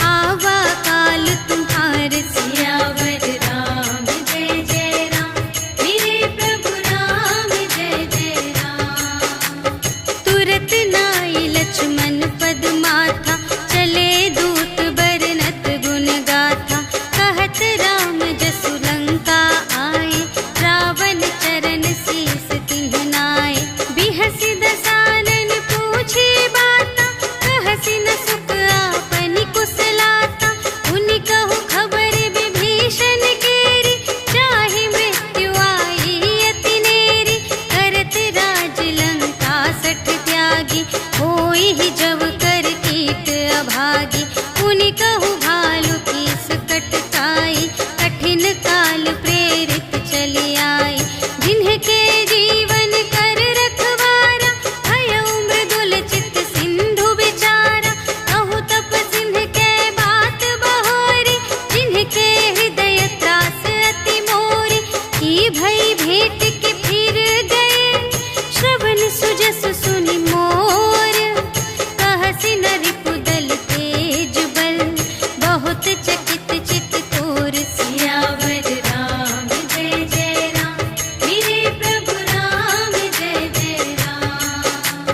Speaker 1: आवा काल तुम्हार। सियावर राम जय जय राम, मेरे प्रभु राम जय जय राम। तुरत नाई लक्ष्मण पद माथा, चले दूत बरनत गुण गाथा। कहत राम जसु लंका आए, रावण चरण शीस तिन्ह नाए। बिहसि दसानन पूछे बाता, कहसि न सुख आपनि कुशलाता। उनि कहु खबर विभीषण केरी, चाहे मृत्यु आई अति नेरी। करत राज लंका सठ त्यागी, होई जब कर कीट अभागी। उनि कहु भालु कीस कटकाई, कठिन काल प्रेरित चली आई। जिन्हके जीवन कर रखवारा, भयउ मृदुल चित सिंधु विचारा। कहु तप सिंह के बात बहोरी, जिन्हके हृदय त्रास अति मोरी। की भई भेंट के फिर गए, श्रवण सुजस सुनि मोर। कहसि न रिपुदल तेज बल, बहुत चकित चित तोर। सियावर राम जय जय राम, मेरे प्रभु राम जय जय राम।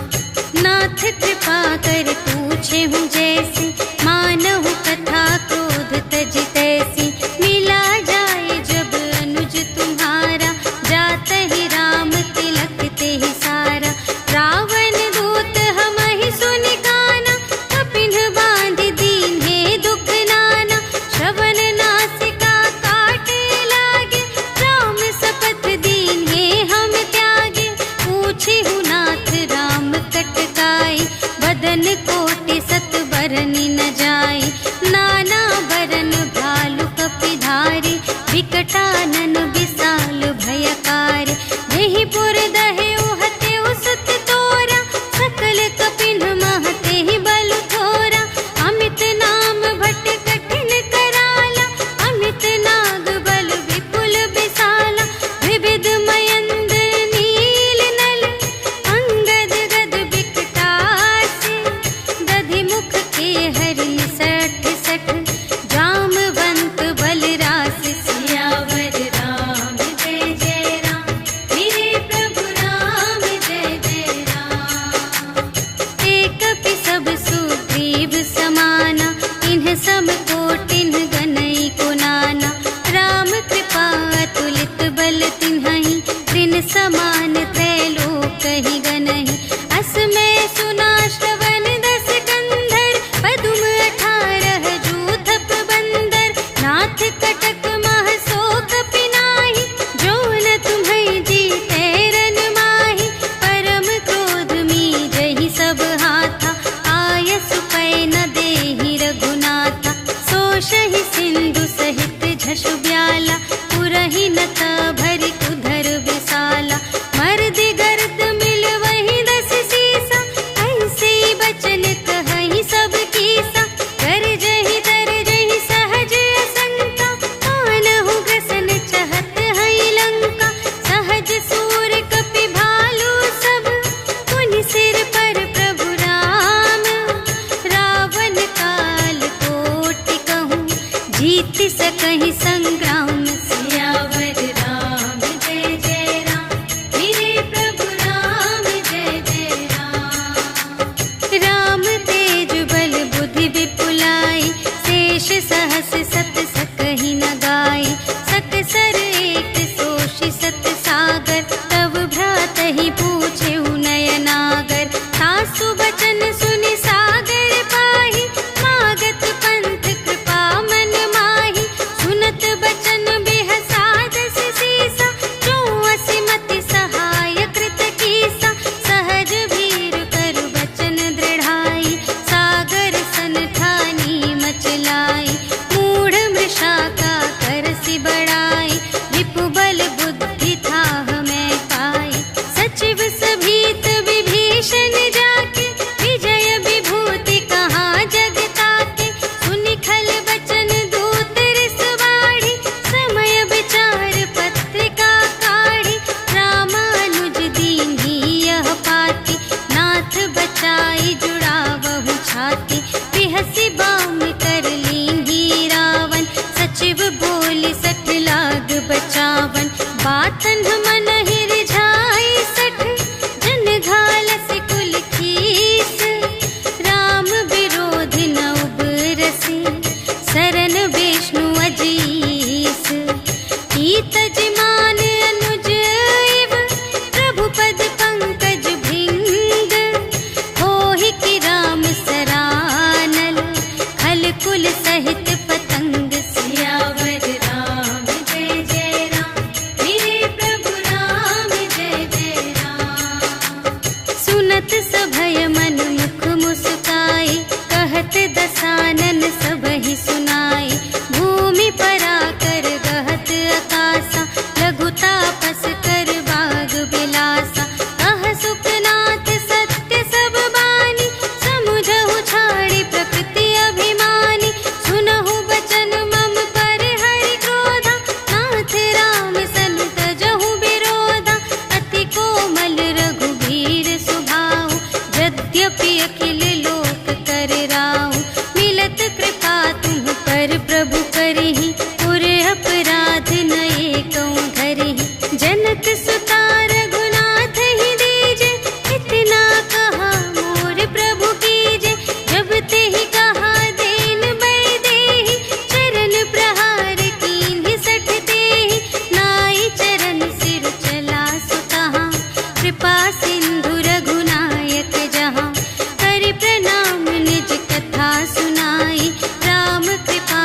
Speaker 1: नाथ कृपा कर पूछे हूँ जैसी, मानहु कथा क्रोध तज तैसी। मिला जाए जब अनुज तुम्हारा, जात ही राम तिलक तेहि सारा। रावण दूत हमहि सुनि काना, कपिन बांधि दीन्हे दुख नाना। श्रवण नासिका काटे लागे, राम शपथ दीन्हे हम त्यागे। पूछेहु नाथ राम कटकाई, बदन कोटि सत बरनि न जाई। नाना बरन भालु कपि धारी, विकटानन विशाल भयकारी। जेहि पुर दहेउ हतेउ सुत तोरा, सकल कपिन मह तेहि बल थोरा। अमित नाम भट कठिन कराला, अमित नाग बल विपुल विशाला। विविध मयंद्र नील नल, अंगद गद विकटासी। दधि मुख के हरि सठ सठ, जामवंत बलरास। सियावर राम जय जय राम, मेरे प्रभु राम जय जय राम। एकपि सब सुग्रीव समाना, इन्ह सम कोटिन्ह गनई को नाना। राम कृपा अतुलित बल तिन्हहि, त्रिन समान त्रैलोक ही गनहि। अस में सुना श्रवण दस कंधर, पदुम 18 जूथप बंदर। नाथ कटक मह शोक पिनाहि, जो न तुम्है जीते रन माहि। परम क्रोध मीजहि सब हाथा, आयसु पै न देहि रघुनाथा। सोषहि सिंधु सहित झसु ब्याला, पुरहि न त भरि उधर विशाला। मर्दि गर्द मिल वही दस सीसा, ऐसे बचन कहहि सब कीसा। कर जहि तर जहि सहज असंका, मानहु ग्रसन चहत हई लंका। सहज सूर कपि भालु सब, पुनि सिर पर प्रभु राम। रावण काल कोटि कहूँ, जीत सकहि संग्राम। सियावर राम जय जय राम, मेरे प्रभु राम जय जय राम। राम तेज बल बुद्धि मुकुल सहित पतंग। सियावर राम जय जय राम, मेरे प्रभु राम जय जय राम। सुनत सभय मन मुख मुस्काई, कहत दसानन सबहि सुनाई। भूमि पराकर गहत आकाशा, लघु तापस कर बाग बिलासा। कह सुखनाथ सत्य सब बानी, समुझहु छाड़ी प्रकृति अभिमानी। सुनहु बचन मम पर हरि क्रोधा, नाथ राम सन तजहु विरोधा। अति कोमल रघुबीर सुभाऊ, यद्यपि अखिल लोक कर राऊ। मिलत कृपा तुम पर प्रभु करहि, पुर अपराध न एकौ धरहि। जनक सुता रघुनाथ ही दीजे, इतना कहा मोर प्रभु कीजे। जब तेहि कहा देन बै देहि, चरण प्रहार कीन्हि सठ तेहि। नाई चरण सिर चला सुतहाँ, कृपा सिंधु रघुनायक जहाँ। करि प्रणाम निज कथा सुनाई, राम कृपा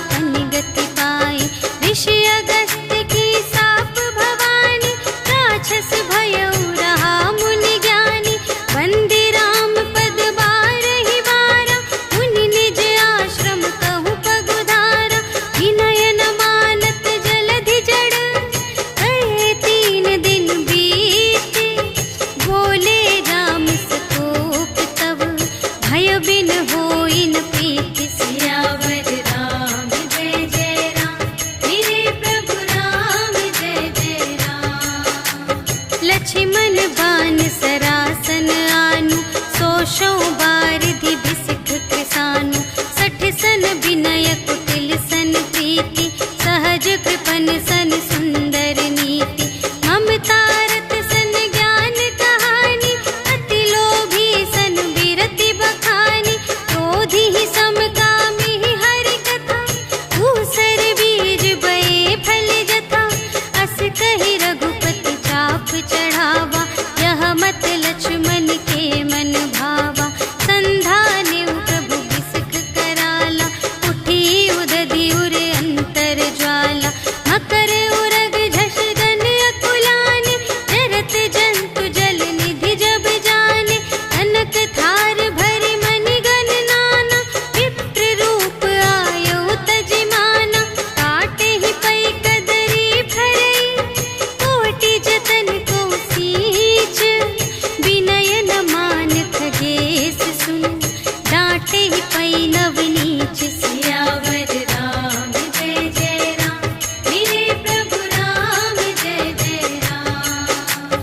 Speaker 1: पनि गति पाई। ऋषि अगस्त्य की साप भवानी, राक्षस भयउ रहा मुनि ज्ञानी। वंदे राम पद बारहि बारा, मुनि निज आश्रम कहु पगुधारा। विनय न मानत जलधि जड़, कहे 3 दिन बीते। बोले राम सकोप तब, भय बिन होई न प्रीति। सियावर राम जय जय राम, मेरे प्रभु राम जय जय राम। लक्ष्मण बान सरासन आनु, सोशौ बारिधि बिसिख कृसानु। 60 सन विनय कुटिल सन प्रीति, सहज कृपन सन सुंदर नीति। ममता रत सन ज्ञान कहानी, अति लोभी सन बिरति बखानी। क्रोधी ही समकामी हरि कथा, दूसर बीज बये फल जथा। अस कहि रघुपति चाप चढ़ावा, यह मत लक्ष्मण के मन भावा। संधानेउ प्रभु बिसिख कराला, उठी उदधि उर अंतर ज्वाला। मकर उरग झष गन अकुलाने, जरत जंतु जल निधि जब जाने। कनक थार भरि मनि गण नाना, विप्र रूप आयौ तजिमाना। काटे ही पै कदरी भरई, कोटि जतन को सींच। विनय न मान खगेश सुन, डांटे ही पै नव नीच। सियावर राम जय जय राम, मेरे प्रभु राम जय जय राम।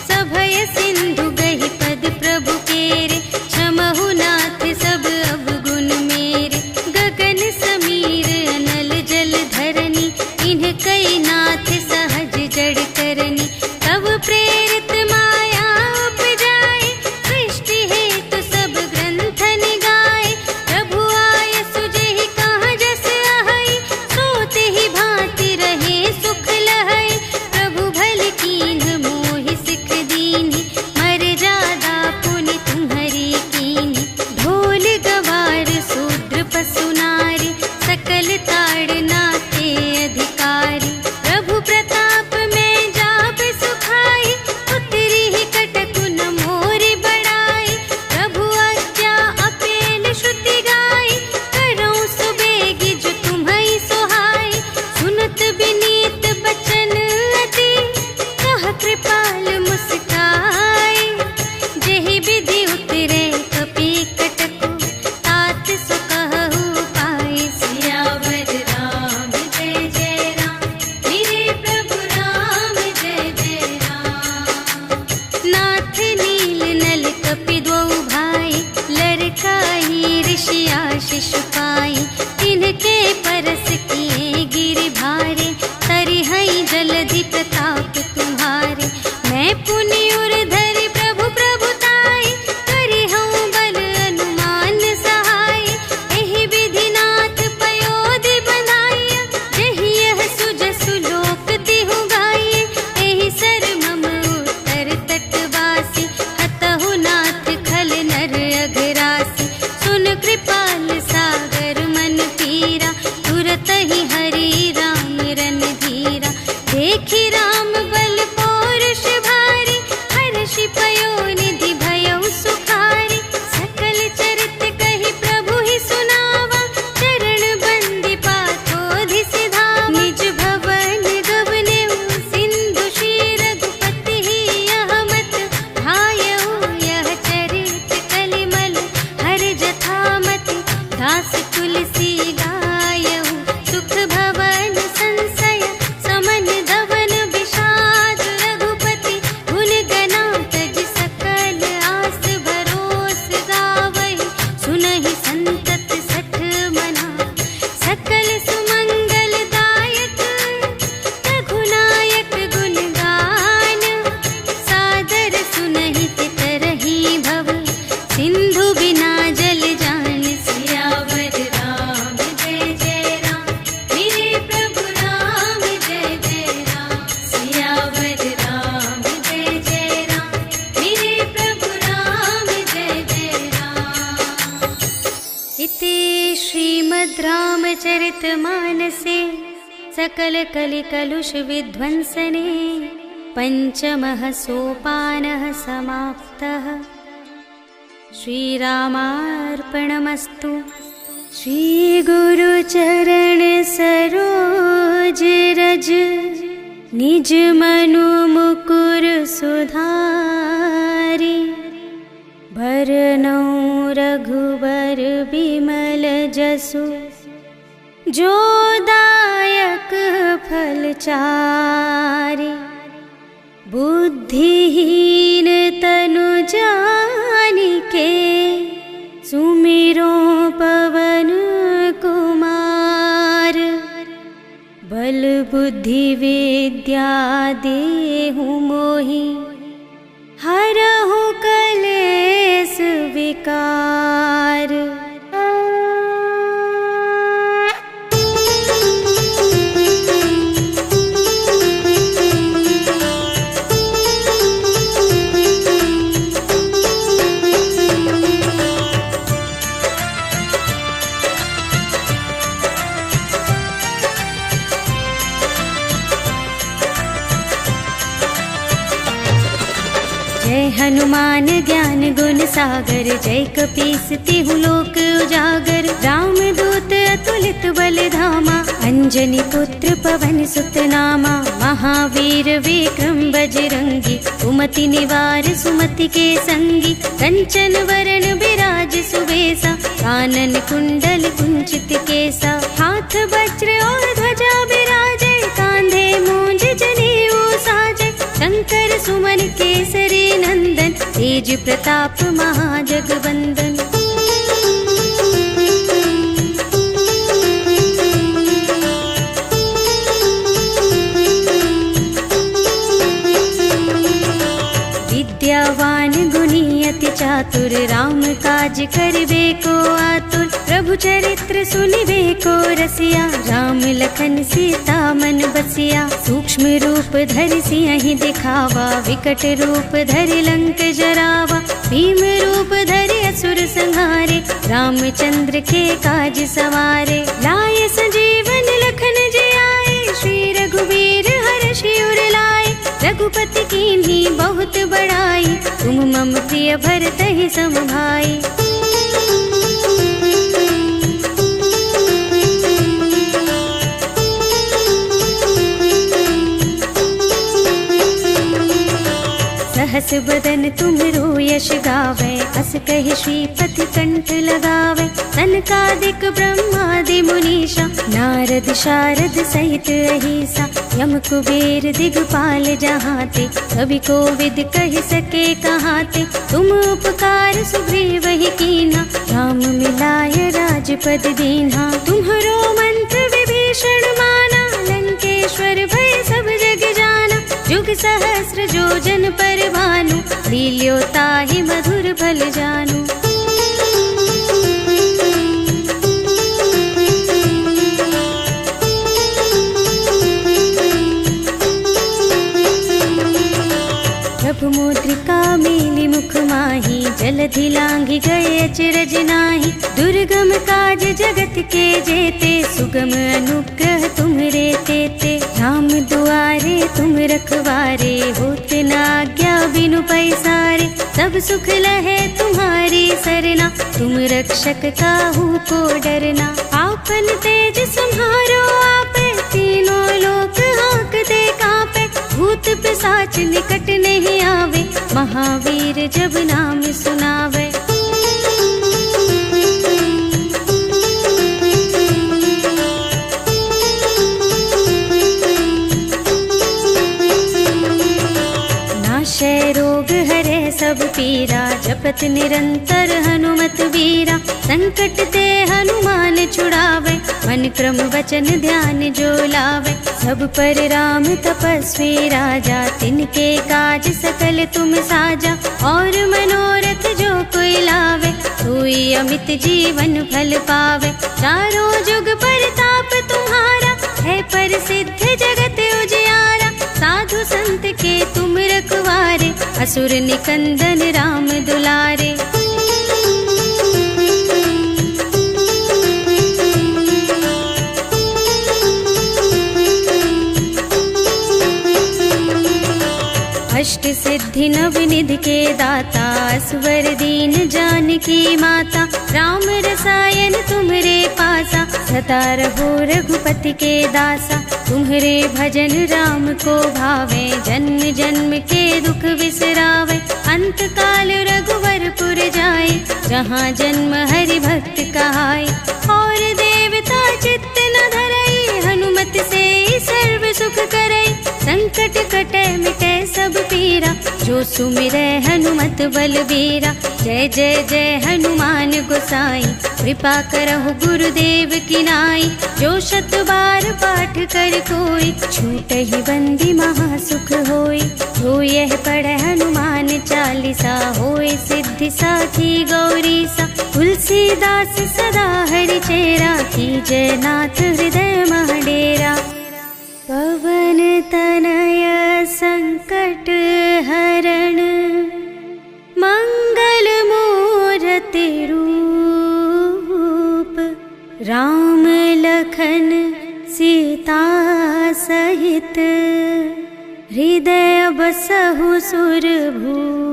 Speaker 1: सभय सिंधु गहि पद प्रभु केरे, क्षमहु नाथ सब अवगुण मेरे। गगन समीर अनल जल धरनी, इन्ह कई नाथ सहज जड़ करनी। तब प्रेरित माया उपजाए, सृष्टि हेतु सब ग्रंथन गाए। प्रभु आय सुजेहि कहाँ जस अहै, सोते ही भांति रहे सुख लहै। प्रभु भल कीन्ह मोहि सिख दीन्हि, मर जादा पुनि तुम्हरी कीन्हि। ढोल गवार शूद्र पशु नारी, सकल ताड़ना के अधिकारी। प्रभु प्रताप में जाप सुखाई, उतरी ही कटकु न मोरि बड़ाई। प्रभु आज्ञा अपेल श्रुति गाई, करौं सुबेगी जो तुम्है सोहाई। सुनत विनीत बचन अति, कह कृपाल मुस्काई। जेहि विधि उतरे कपि कटकु, तात सो कहु पाई। सियावर राम जय जय राम, मेरे प्रभु राम जय जय राम। नाथ नील नल कपि द्वौ भाई, लरकाई ऋषि आशीष पाई। तिनके परस किए गिरि भारे, तरिहै जलधि प्रताप तुम्हारे। मैं पुनि उर धरि प्रभु प्रभुताई, करिहउँ बल अनुमान सहाय। एहि विधि नाथ पयोधि बंधाइया, जेहि यह सुजसु लोक तिहु गाइए। एहि सर मम उत्तर तटवासी, हतहु नाथ खल नर अघरासी। सुन कृपाल सागर दास तुलसी गायऊ सुख भवन संशय समन दवन विषाद रघुपति गुण गना तज सकल आस भरोस गावई सुनहि संतत सठ मना सकल सुमंगल दायक रघुनायक गुण गान सादर सुनहि तरहि भव सिंधु बिना जल जान सियावर राम जय जय राम मेरे प्रभु राम जय जय राम सियावर राम जय जय राम मेरे प्रभु राम जय जय राम। इति श्रीमद् रामचरितमानसे सकल कलि कलुष विध्वंसने पंचमः सोपानः समाप्तः। श्रीरामार्पणमस्तु। श्री गुरु चरण सरोज रज निज मनु मुकुर सुधारी भरनौ रघुबर बिमल जसु जो दायक फल चारि बुद्धिहीन तनु जानिके सुमिरो पवन कुमार बल बुद्धि विद्या देहु मोहि हरहु कलेस विकार। जय हनुमान ज्ञान गुण सागर जय कपीस तिहु लोक उजागर राम दूत अतुलित बल धामा अंजनी पुत्र पवन सुत नामा महावीर विक्रम बजरंगी कुमति निवार सुमति के संगी कंचन वरण विराज सुबेसा कानन कुंडल कुंचित केसा हाथ वज्र और ध्वजा विराजे कांधे मूंज जनेऊ साजे शंकर सुमन केसरी नंदन तेज प्रताप महाजगवंदन। विद्यावान गुणी अति चातुर राम काज करिबे को आतुर प्रभु चरित्र सुनिबे को रसिया राम लखन सीता मन बसिया सूक्ष्म रूप धरि सियहि दिखावा विकट रूप धरि लंक जरावा भीम रूप धरि असुर संहारे रामचंद्र के काज सवारे लाय संजीवन लखन जियाए श्री रघुवीर हर्षि उर लाए रघुपति कीन्ही बहुत बड़ाई तुम मम प्रिय भरतहि सम भाई। सहस बदन तुम्हरो यश गावे अस कहि श्रीपति कंठ लगावे सनकादिक ब्रह्मादि मुनीषा नारद शारद सहित अहिसा यम कुबेर दिगपाल जहाते कवि कोविद कहि सके कहाते तुम उपकार सुग्रीवहि कीन्हा राम मिलाय राजपद दीन्हा तुम्हरो मंत्र विभीषण माना लंकेश्वर भय सब जग जाना जुग सहस्र जोजन पर भानु लील्यो ताहि मधुर फल जानू। प्रभु मुद्रिका मेलि मुख माहि जलधि लांघि गए अचरज नाही दुर्गम काज जगत के जेते सुगम अनुग्रह तुम्हरे तेते राम दुआरे तुम रखवारे होत न आज्ञा बिनु पैसारे सब सुख लहे तुम्हारी सरना तुम रक्षक काहू को डरना आपन तेज सम्हारो आपे तीनों लोक हाँकते कांपे भूत पिशाच निकट नहीं आवे महावीर जब नाम सुनावे। पीरा, जपत निरंतर हनुमत बीरा। संकट ते हनुमान छुड़ावे, मन क्रम वचन ध्यान जो लावे। सब पर राम तपस्वी राजा, तिनके काज सकल तुम साजा। और मनोरथ जो कोई लावे, सोई अमित जीवन फल पावे। चारों जुग परताप तुम्हारा, है प्रसिद्ध जगत उजियारा। साधु संत के तुम रखवारे, असुर निकंदन राम दुलारे। अष्ट सिद्धि नव निधि के दाता, असवर दीन जानकी माता। राम रसायन तुम्हरे पासा, सदा रहो रघुपति के दासा। तुम्हरे भजन राम को भावे, जन्म जन्म के दुख बिसरावे। अंत काल रघुवरपुर जाए, जहाँ जन्म हरि भक्त कहाए। और देवता चित्त न धरई, हनुमत से सर्व सुख करई। संकट कटे मिटे सब पीरा, जो सुमिरै हनुमत बलबीरा। जय जय जय हनुमान गोसाई, कृपा करहु गुरुदेव की नाई। जो शत बार पाठ कर कोई, छूटहि बंदी महासुख होई। जो यह पढ़े हनुमान चालीसा, होय सिद्धि साखी गौरीसा। तुलसीदास सदा हरि चेरा, कीजय नाथ हृदय मह डेरा। पवन तनय संकट हरण, मंगल मूरति रूप। राम लखन सीता सहित, हृदय बसहु सुरभूप।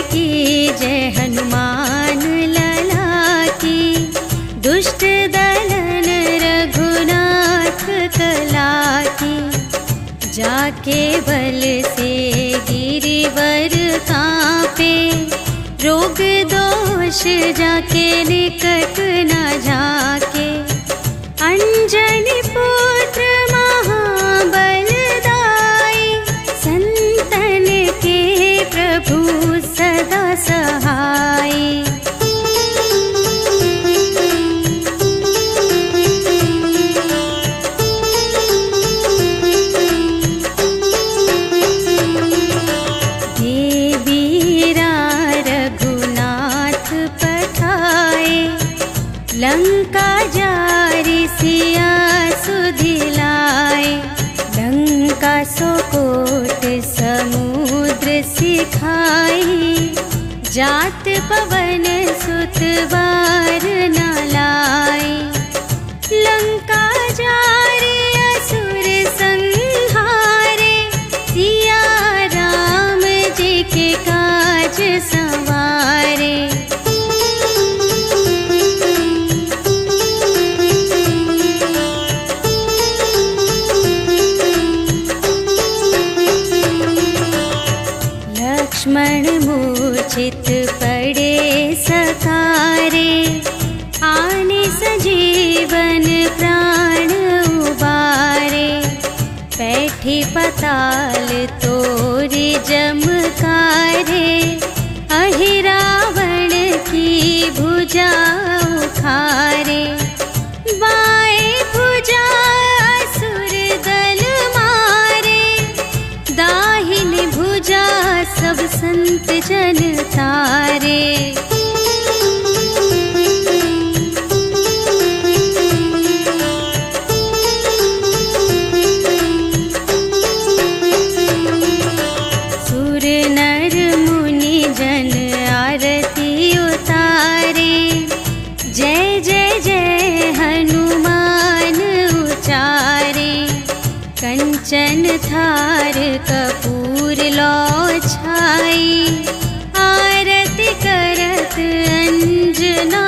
Speaker 1: की जय हनुमान लला की, दुष्ट दलन रघुनाथ कला की। जाके बल से गिरिवर कांपे, रोग दोष जाके निकट न झाके। अंजनी पुत्र महाबल दाई, संतन के प्रभु सदा सहाय। देवीरा रघुनाथ पठाए, लंका जारि सिया सुधिलाए। लंका सोकोट समुद्र सिखाई, जात पवन सुत बार न लाई। लंका जारि असुर संहारे, सिया राम जी के काज संवारे। लक्ष्मण मूर्छित पड़े सकारे, आने सजीवन प्राण उबारे। बैठी पताल तोरी जमकारे, अहि रावण की भुजा उखारे। बाएं भुजा असुर दल मारे, दाहिनी भुजा सब संत जन तारे। सुर नर मुनि जन आरती उतारे, जय जय जय हनुमान उचारे। कंचन थार कपूर लौ छाई, आरती करत अंजना